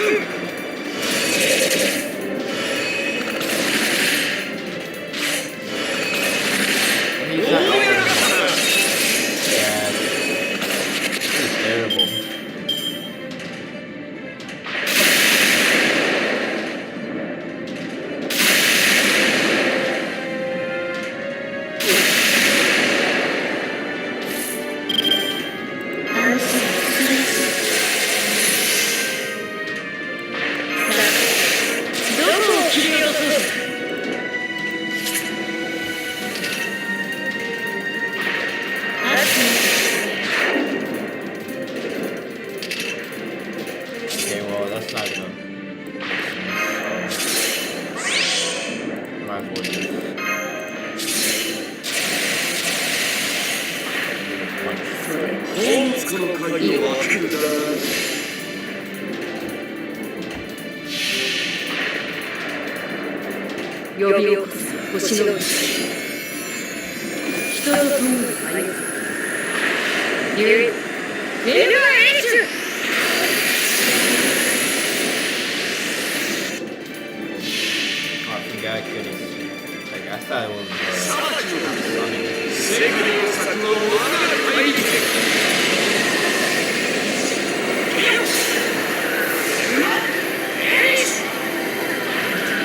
And he's 呼び起こす星のうち人と共に歩むゆえ NH! Oh, I forgot I could have. Like, I thought it was. 世界の策を我が大陸へ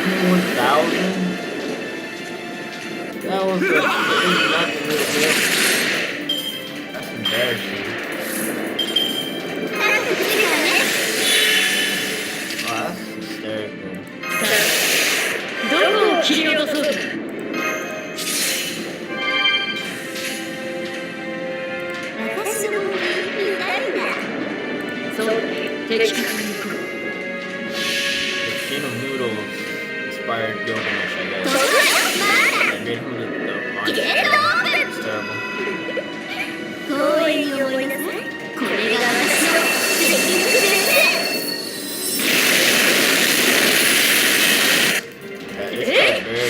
1,000? That was a not real good. That's embarrassing. Oh, that's hysterical. どこを切り落とそうか私の方にいないんだそう的確に行こう The King of Noodles inspired Gilgamesh, I guess. They made him the monster. It's terrible. 光栄に思いなさいこれが私の責任です Yeah, it's kind of very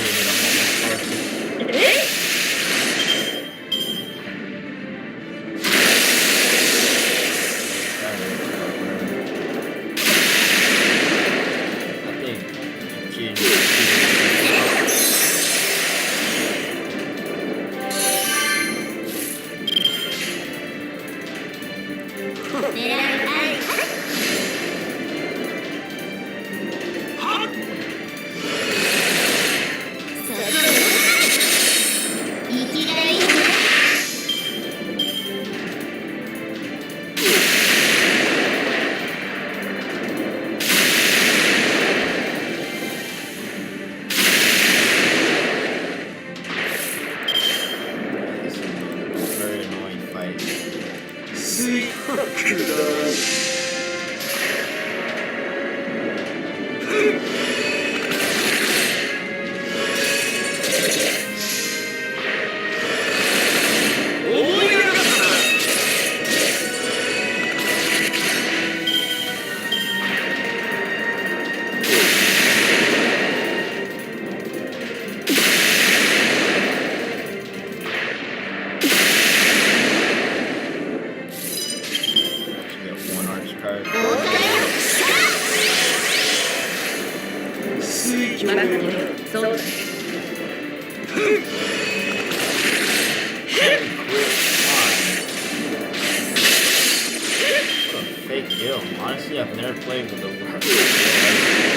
good. I think King. This is a very annoying fight. 水白だ Get one arch card. 水鏡 待ってそうだ What a fake deal. Honestly, I've never played with the worst.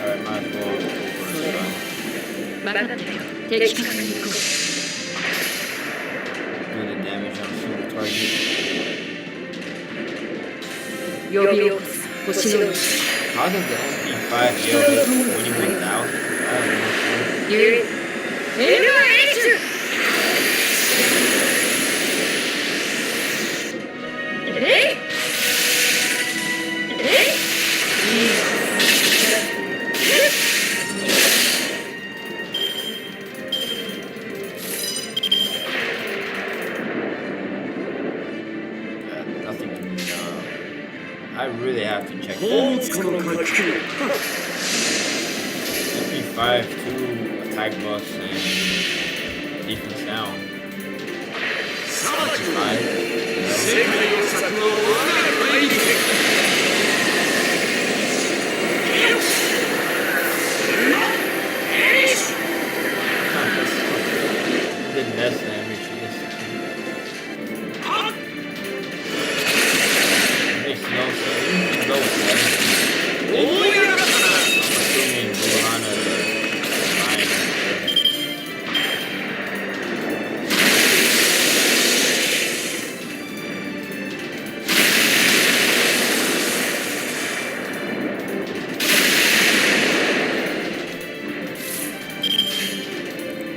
Alright, might as well go for a shot. 分かったよ的確に行こ Do the damage on a single target. う呼び起こす星のうち How does the MP5 deal with 21,000? I have no clue. ゆえ NH! えいNothing can be I really have to check 宝 that. 物庫の回復 MP5, 2 attack buffs and defense down. 裁きを 5. 世界の策を我が大陸へ Did less damage. Makes no sense. You can go with that. 思い上がったな I'm assuming Bolana is fine.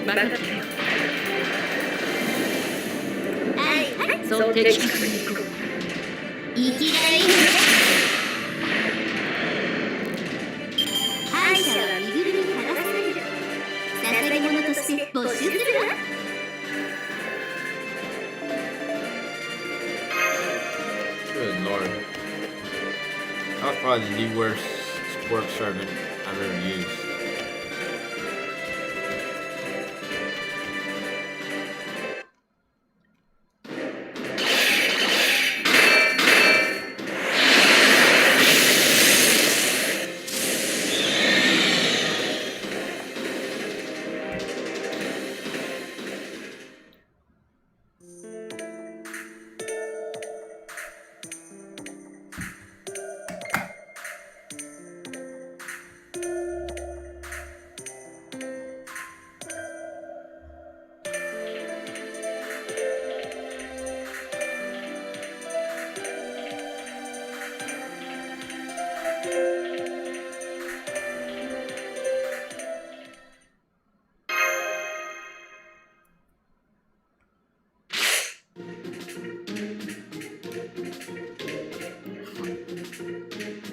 分かったよそう的確に行こう生きがいいねはい That was probably the worst support servant I've ever used.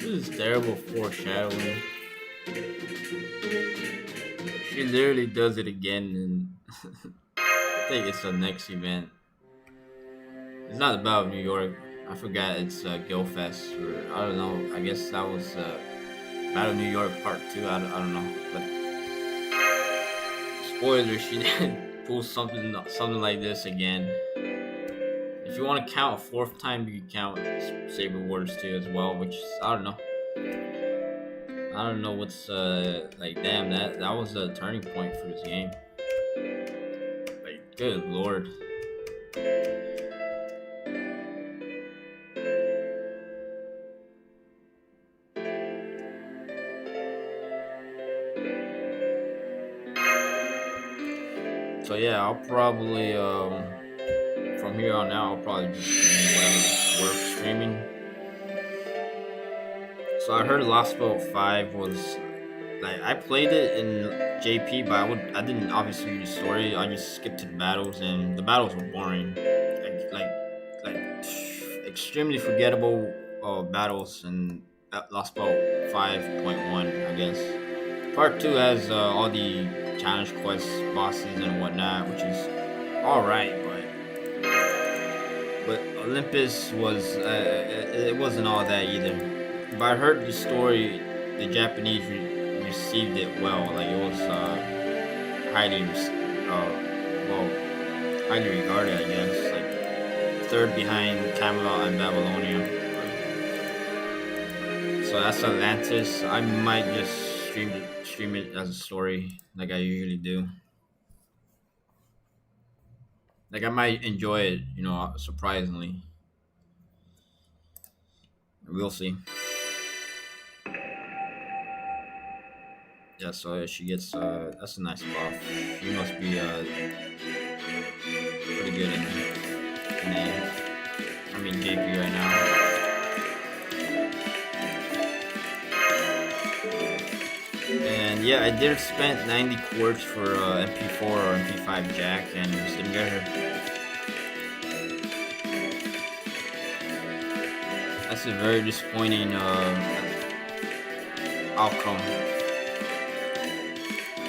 This is terrible foreshadowing. She literally does it again, and I think it's the next event. It's not the Battle of New York. I forgot it's Gilfest, or I don't know. I guess that was Battle of New York Part 2. I don't know. But spoiler, she pulls something like this again. If you want to count a fourth time, you can count Saber Wars 2 as well, which is, I don't know. I don't know what's like. Damn, that was a turning point for this game. Like, good lord. So yeah, I'll probably from here on out, I'll probably just stream whatever works streaming. So I heard Lost Boat 5 was like, I played it in JP, but I didn't obviously read the story. I just skipped to the battles, and the battles were boring. Like extremely forgettable battles in Lost Boat 5.1, I guess. Part 2 has all the challenge quests, bosses, and whatnot, which is all right, but Olympus was it wasn't all that either. But I heard the story, the Japanese received it well. Like, it was highly highly regarded, I guess. Like, third behind Camelot and Babylonia. So that's Atlantis. I might just stream it as a story, like I usually do. Like, I might enjoy it, surprisingly. We'll see. Yeah, so she gets that's a nice buff. She must be pretty good in A. I mean JP right now. And yeah, I did spend 90 quartz for MP4 or MP5 jack, and just didn't get her. That's a very disappointing outcome.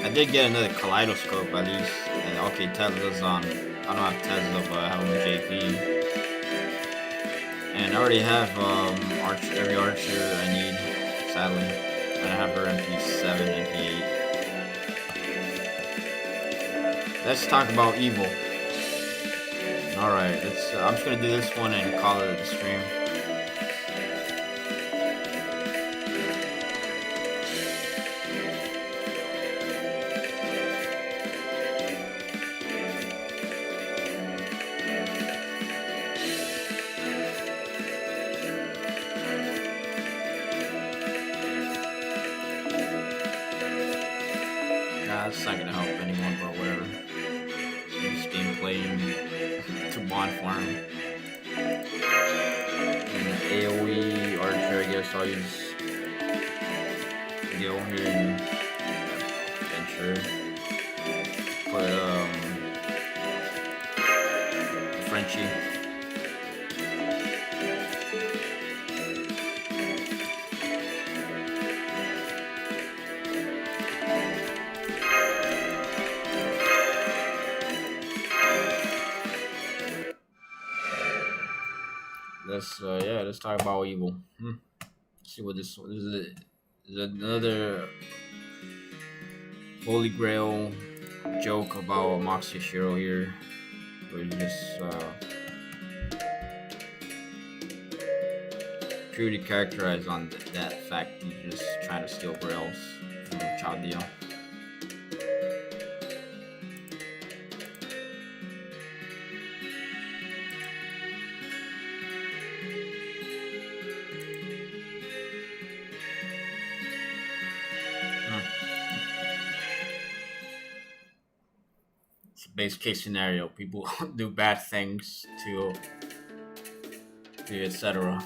I did get another kaleidoscope at least. And okay, Tesla's on. I don't have Tesla, but I have him JP. And I already have every archer I need, sadly. And I have her MP7, MP8. Let's talk about evil. Alright, I'm just gonna do this one and call it a stream. It's not gonna help anyone, but whatever. Just gameplay to bond farm. And AoE archer, I guess I'll use Gil here and venture. Put Frenchie. Let's talk about evil. see what this one is. Another Holy Grail joke about Moxie Shiro here, where he just purely characterized on that fact he's just trying to steal grails from Chaldea. It's a base case scenario. People do bad things to etc.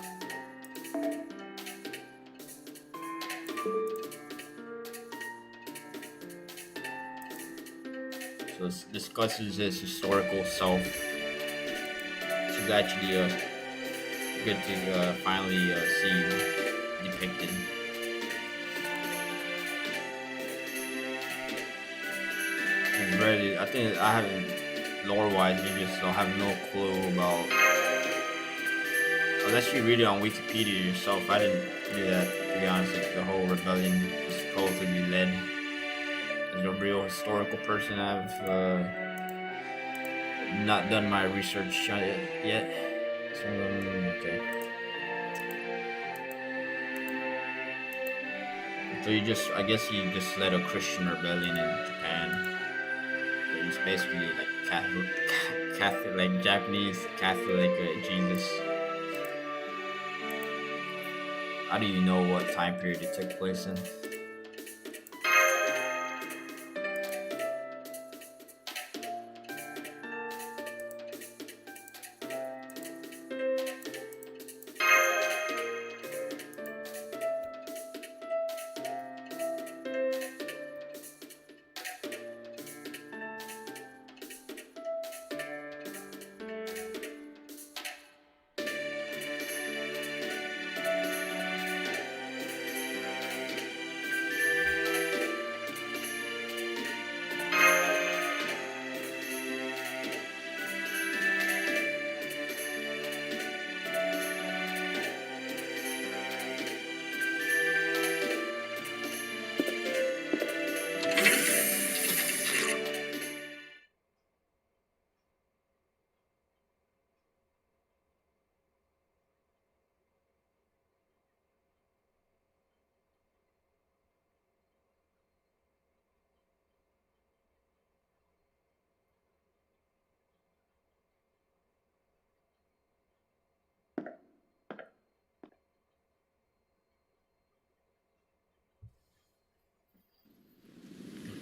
So it discusses his historical self. This is actually good to finally see depicted. It's very. I think I haven't lore wise. You just don't have no clue about. Unless you read it on Wikipedia yourself, I didn't do that. To be honest, like, the whole rebellion is supposedly led as a real historical person. I've not done my research on it yet. So, okay. So I guess he just led a Christian rebellion in Japan. He's basically like Catholic, like Japanese Catholic Jesus. How do you know what time period it took place in?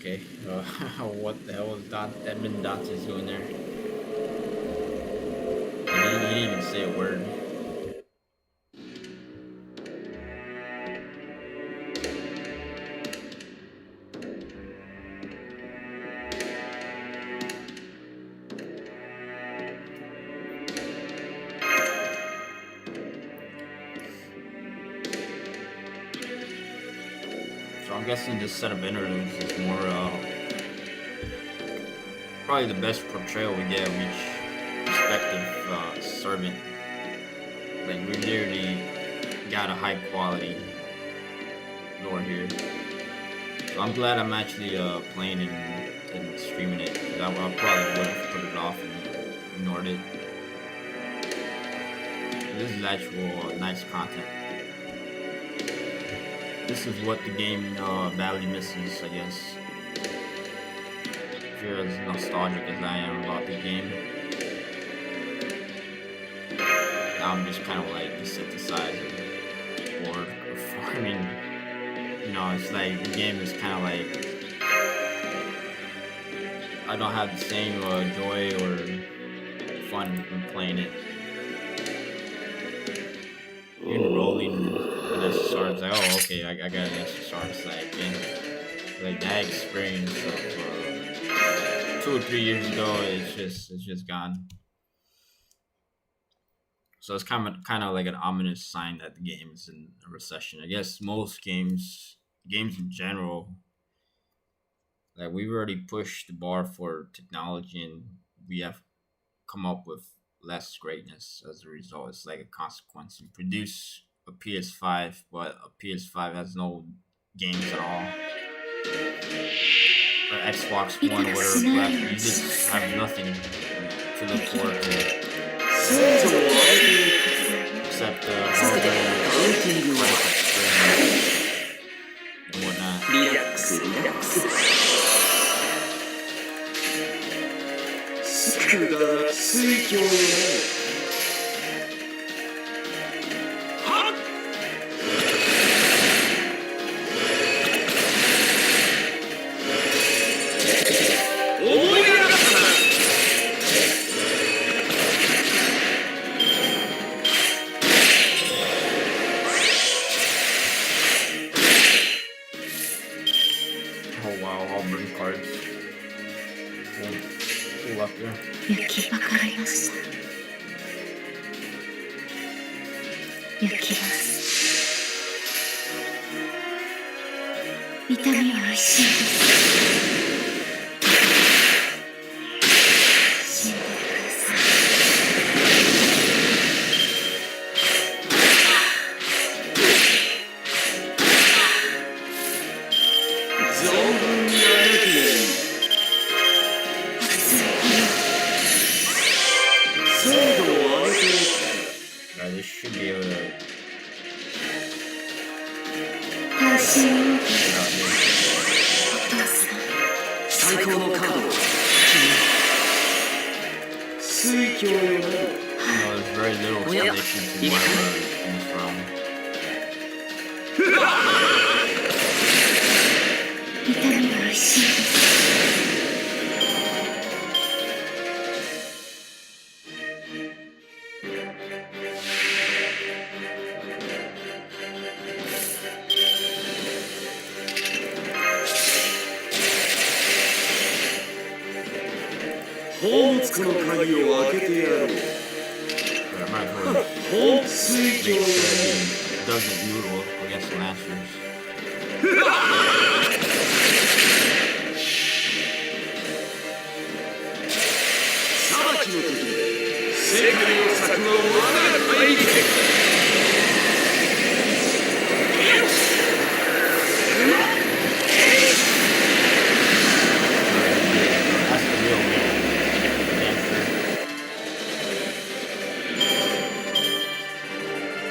Okay, what the hell is Edmund Dotson doing there? He didn't even say a word. So I'm guessing this set of interludes is more, probably the best portrayal we get of each respective servant. Like, we literally got a high quality lore here. So I'm glad I'm actually playing and streaming it, because I probably would have put it off and ignored it. This is actual nice content. This is what the game badly misses, I guess. If you're as nostalgic as I am about the game, now I'm just kind of like desensitized and bored of farming. You know, it's like the game is kind of like I don't have the same joy or fun in playing it. Even rolling an SSR, it's like, oh, okay, I got an SSR. It's like that experience of 2 or 3 years ago. It's just gone. So it's kind of like an ominous sign that the game is in a recession. I guess most games in general, like we've already pushed the bar for technology, and we have come up with less greatness as a result. It's like a consequence. We produce a PS5, but a PS5 has no games at all. Or Xbox One, whatever platform, you just have nothing to look forward to except hardware and whatnot. リラックスリラックスくだら水郷よ思い出が Oh wow, I'll bring cards. Cool up there. 雪ばかりました雪です痛みは一瞬です死んでください存分にあなたに Alright, this should be able to get 大心を受け out here. お父さん最高のカードを水郷よな There's very little explanation to why we're in this round. 痛みは一瞬です宝物庫の鍵を開けてやろう But I might as well 宝水 make 郷 sure よ he doesn't noodle against the Masters. 裁きの時世界の策は我が大陸で That's the real Masters.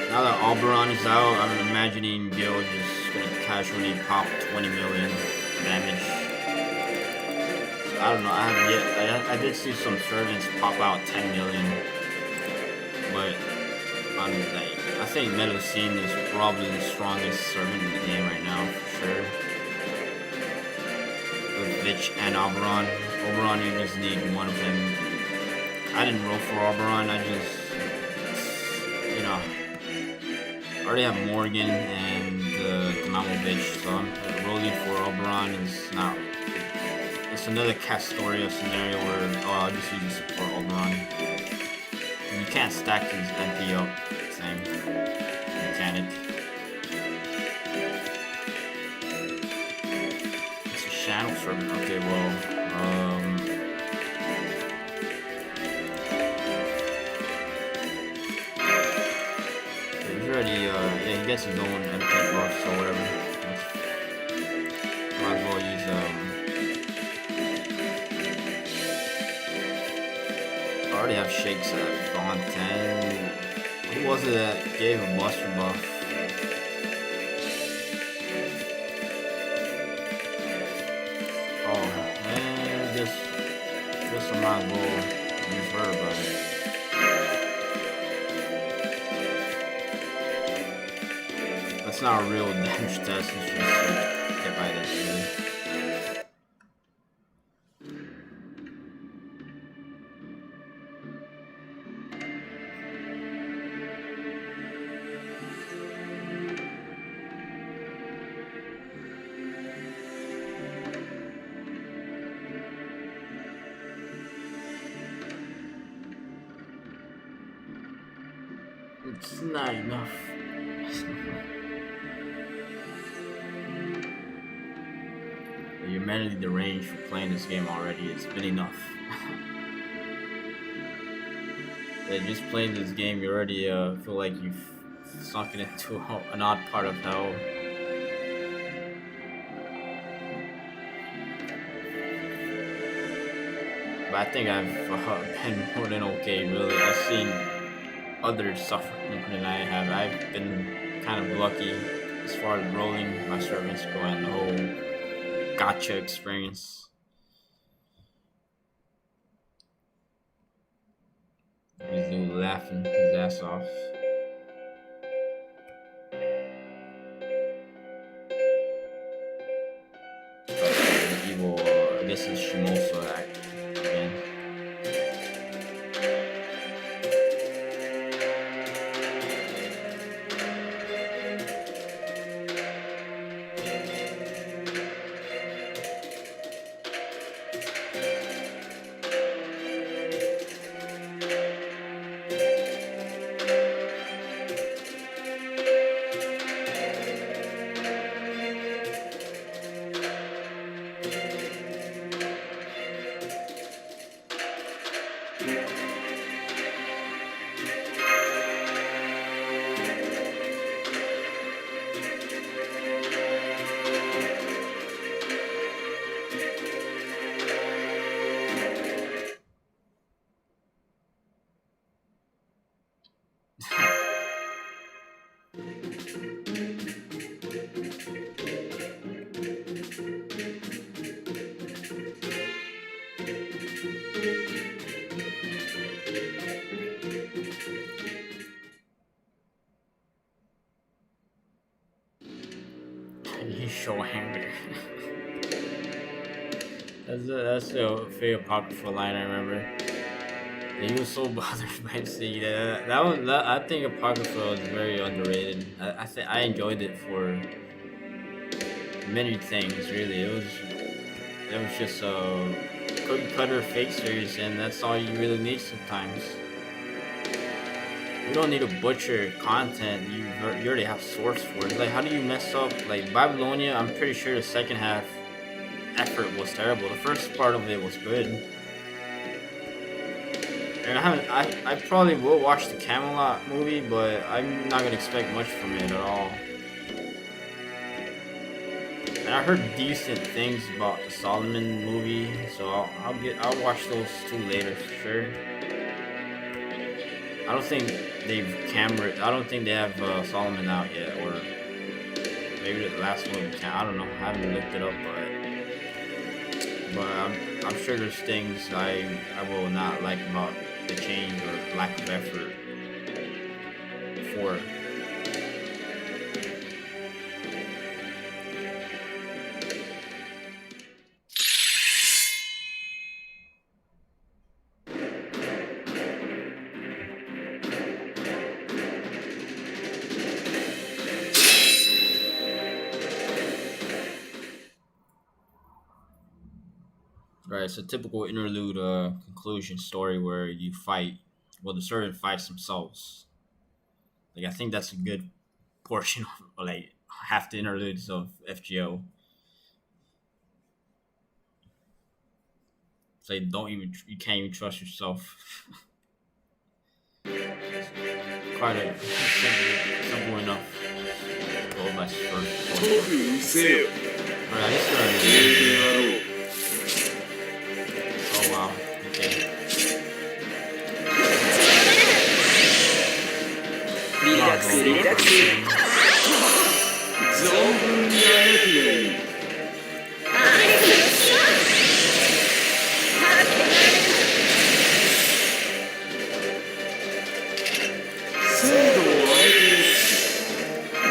Now that Alberon is out, I'm imagining Gil just gonna casually pop 20 million damage. I don't know. I haven't yet. I did see some servants pop out 10 million, but I think Melusine is probably the strongest servant in the game right now for sure. With Vich and Oberon. Oberon, you just need one of them. I didn't roll for Oberon. I just, you know, I already have Morgan and Tamamo Vich, so I'm rolling for Oberon is not. It's another Castoria scenario where I'll just use the support Oberon. You can't stack his MP up. Same mechanic. It's a Shadow Servant. Okay, well, he's already, yeah, he gets his own MP buffs or whatever. Might as well use, I already have Shakes at Bond 10. Who was it that gave a Buster buff? Oh, man, I guess I might as well use her, but that's not a real damage test, it's just to get by this dude. It's not enough. You're mentally deranged for playing this game already. It's been enough. Yeah, just playing this game, you already feel like you've sunk it into an odd part of hell. But I think I've been more than okay, really. I've seen others suffer more than I have. I've been kind of lucky as far as rolling my servants go and the whole gotcha experience. This dude laughing his ass off. The evil, I guess it's Shimosa act again. He's so angry. That's a very apocryphal line I remember. He was so bothered by seeing that. I think Apocrypha is very underrated. I enjoyed it for many things. Really, it was just a cookie cutter fake series, and that's all you really need sometimes. You don't need to butcher content. You already have source for it. Like, how do you mess up? Like Babylonia, I'm pretty sure the second half effort was terrible. The first part of it was good. And I probably will watch the Camelot movie, but I'm not gonna expect much from it at all. And I heard decent things about the Solomon movie, so I'll watch those two later for sure. I don't think I don't think they have Solomon out yet, or maybe the last one can. I don't know. I haven't looked it up, but I'm sure there's things I will not like about the change or lack of effort for it. Right, it's a typical interlude conclusion story where you fight. Well, the servant fights themselves. Like, I think that's a good portion of like half the interludes of FGO. It's like you can't even trust yourself. Quite a simple enough. Go by first. トフうせよ Alright, I just やろう Oh wow. Okay. リラックスリラックス存分にあやくがいい 精度を上げていく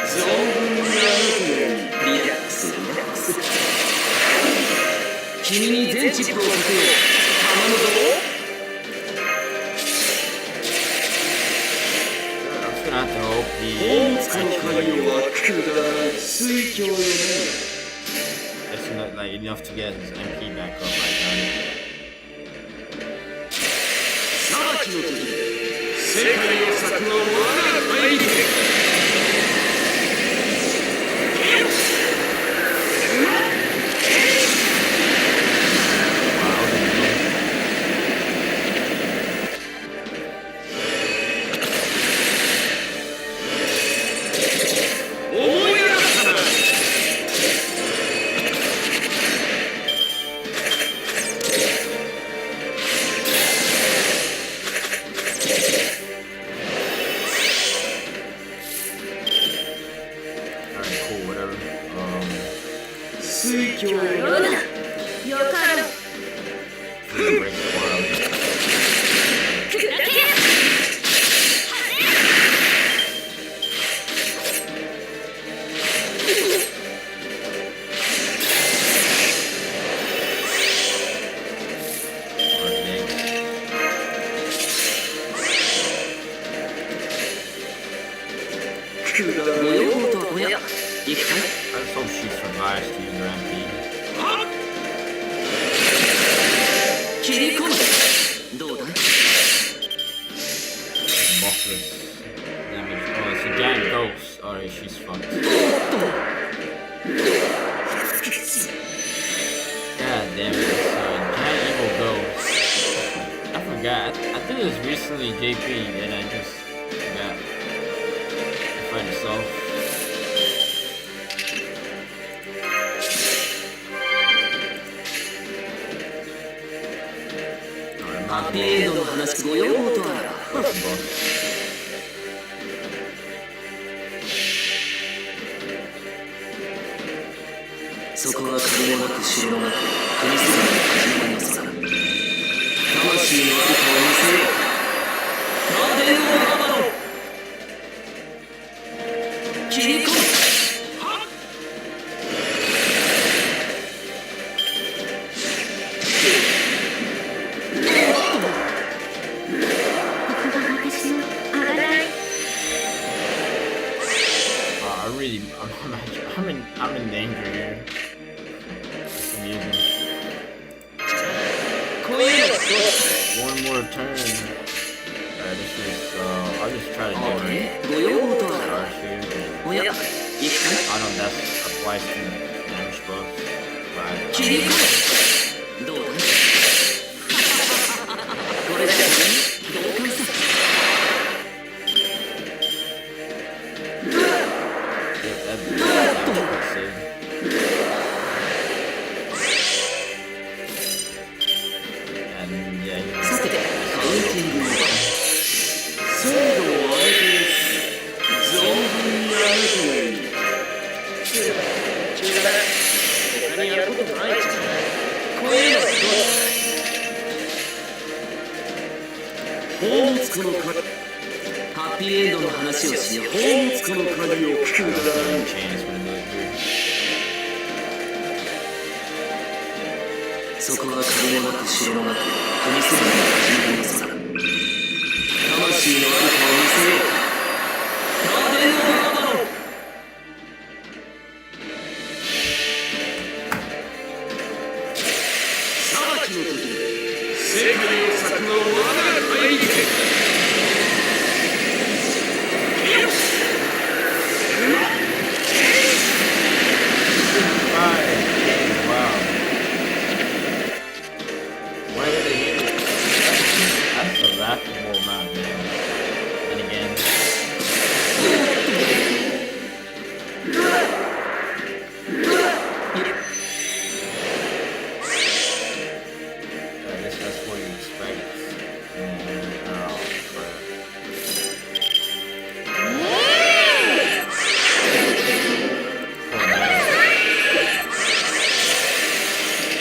存分にあやくがいい リラックスリラックス君に全チップをかけよう頼むぞ I'm just gonna have to hope 大 the 塚の針はくだらない水郷よね that's not like enough to get his MP back up. I 裁きの時世界を咲くは我が大陸 got whatever. 水郷よようだよかろう Break the world. 砕け ご要望とはおや行くかい Let's hope she survives to use her MP. 切り込むどうだ Buffless damage. Oh, it's a giant ghost. Alright, she's fucked. God damn it, it's a giant evil ghost. I forgot. I think it was recently JP and I just forgot. Fight itself. Alright, ハッ not ピーエンドの話ご要望とは boss. そこは壁もなく城もなく国すべての始まりの空魂のある顔を見せよう風のアバロン切り込む私のあがない I'm in danger here. It's amusing. こういうのは One more turn. Alright, this is, I'll just try to どう generate ご要望とは Rush here. おや行くか I know that applies to damage buffs. い But 切り込むどうだこれだけで同感さ that was insane. And yeah, さてカウンティング精度を上げて存分にやるといい中だ他にやることないじゃんこういうのはどう宝物庫の鍵ハッピーエンドの話をしよう宝物庫の鍵を聞くんだ chance for the move here. そこは壁もなく城もなく国すべての始まりの空魂のある顔を見せよう風のアバロン裁きの時世界を咲くは我が大陸 Wow. Why did they hit it? That's a laughable amount, man. And again. I guess that's what you expect. Oh, crap.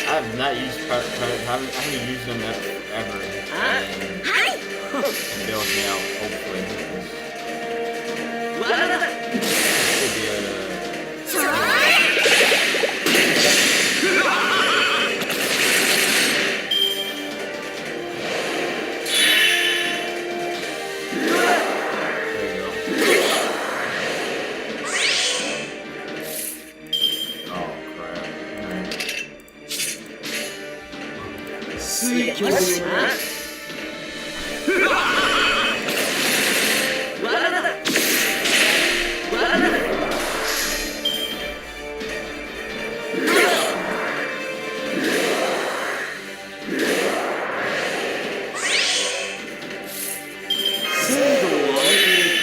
I have not used I haven't used them ever. And it bails me out, hopefully. Should be able to. There you go. Oh crap. Alright. 水郷よ精度を上げていく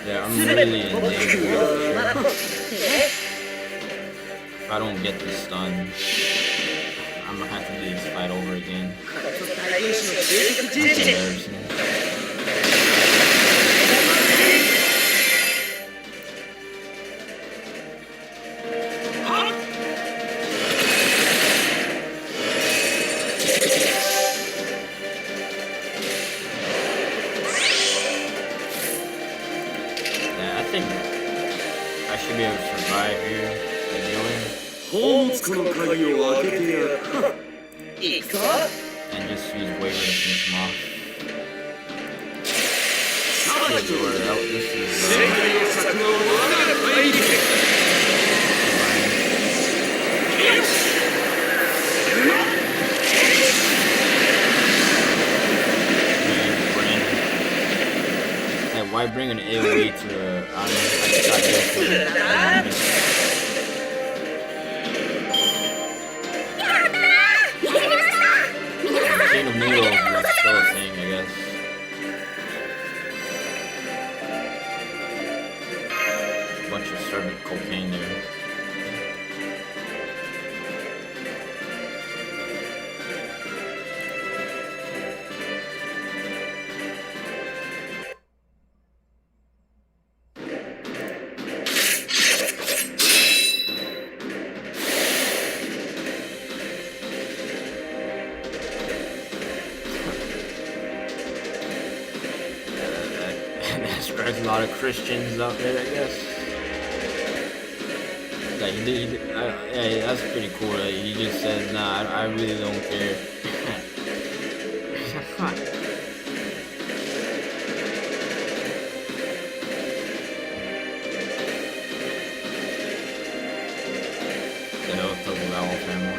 Yeah, I'm really in danger here. If I don't get this done, I'm gonna have to do this fight over again. 大軍師の究極十字 That's embarrassing. think I should be able to survive here. Ideally. 宝物庫の鍵を開けてやる。行くぞ。 And just use waiver to finish him off. さばき This is 正義の策は我が大陸。Like, why bring an AoE to a... I just got used to it. Chain of Needles is still a thing, I guess. Bunch of servant cocaine there. There's a lot of Christians out there, I guess. Like yeah, that's pretty cool. Like, he just says, "Nah, I really don't care." The hell took the Owl family.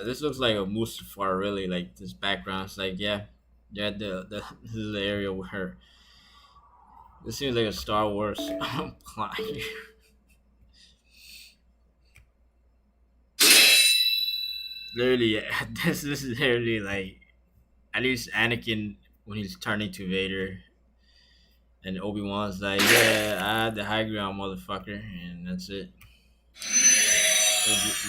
This looks like a Mustafar, really. Like this background, it's like yeah, this is the area where this seems like a Star Wars plot here. Literally, yeah, this is literally like at least Anakin when he's turning to Vader, and Obi-Wan's like, yeah, I had the high ground, motherfucker, and that's it.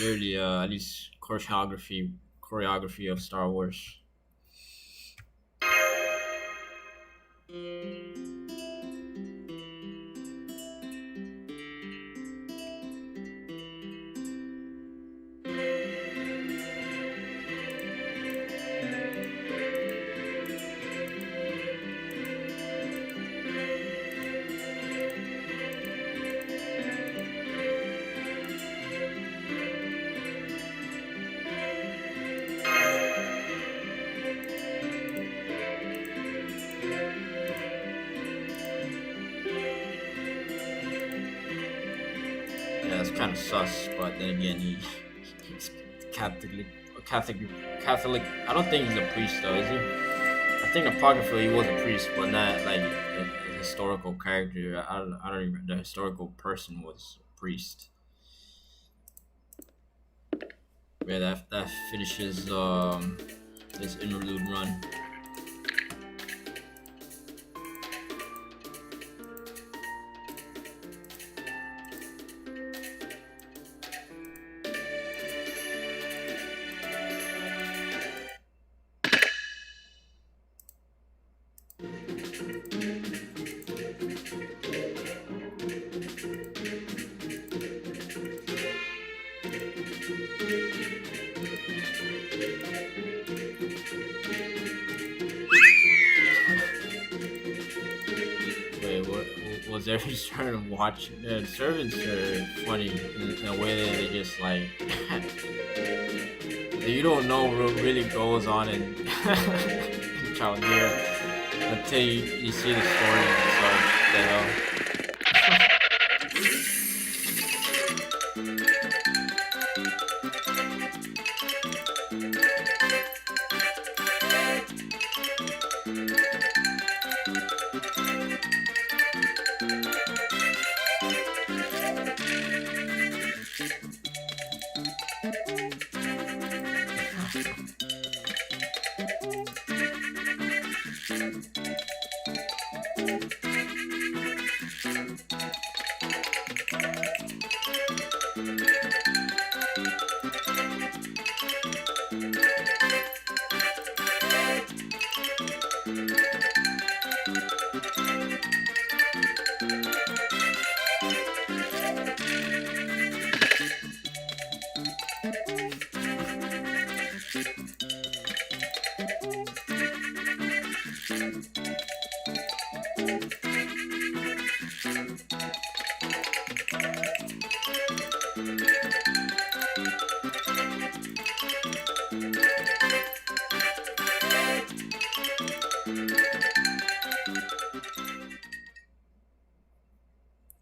Literally, at least choreography of Star Wars. Yeah, it's kind of sus, but then again, he's Catholic. I don't think he's a priest though, is he? I think apocryphal he was a priest, but not like a historical character. I don't even. The historical person was a priest. Yeah, that finishes this interlude run. Was every trying to watch. The servants are funny in a way that they just like you don't know what really goes on in Chaldea until you see the story and such. The hell.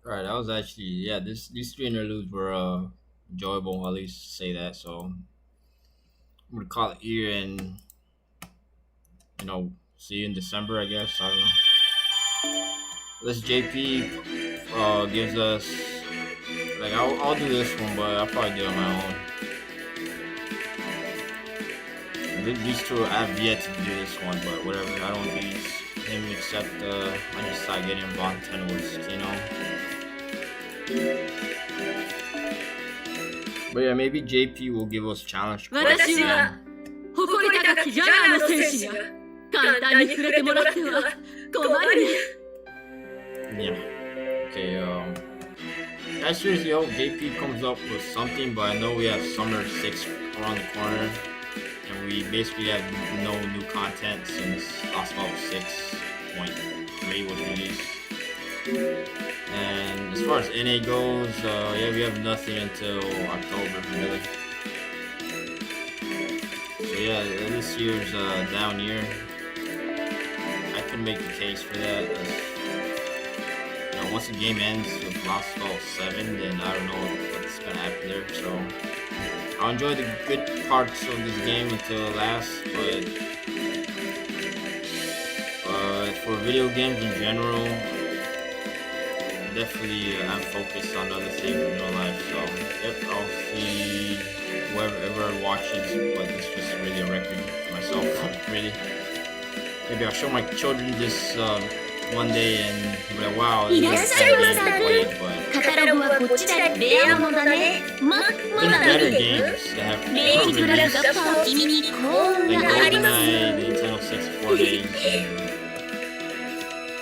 All right, that was actually, yeah. These three interludes were enjoyable. At least say that. So I'm gonna call it here, and see you in December. I guess I don't know. This JP gives us like I'll do this one, but I'll probably do it on my own. These two I've yet to do this one, but whatever. I don't use him except I just started getting involved in But yeah, maybe JP will give us challenge quests 私は again. 誇り高きジャガーの戦士が簡単に触れてもらっては困るね Yeah. Okay, I seriously hope JP comes up with something, but I know we have Summer 6 around the corner, and we basically have no new content since Lost Level 6.3 was released. And as far as NA goes, yeah, we have nothing until October, really. So yeah, this year's down year. I can make the case for that. Once the game ends with Lost Level 7, then I don't know what's gonna happen there. So I'll enjoy the good parts of this game until it lasts, but for video games in general, definitely I'm focused on other things in real life. So yep, I'll see whoever watches, but it's just really a record for myself. Really, maybe I'll show my children this one day and be like, wow, this is the best game I played. But カタログはこっちだレアものだねまだ there's 見 better て games that have レイクラル released, ガッパー君にこん like なあります GoldenEye, the Nintendo 64 games,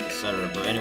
etc. But anyway.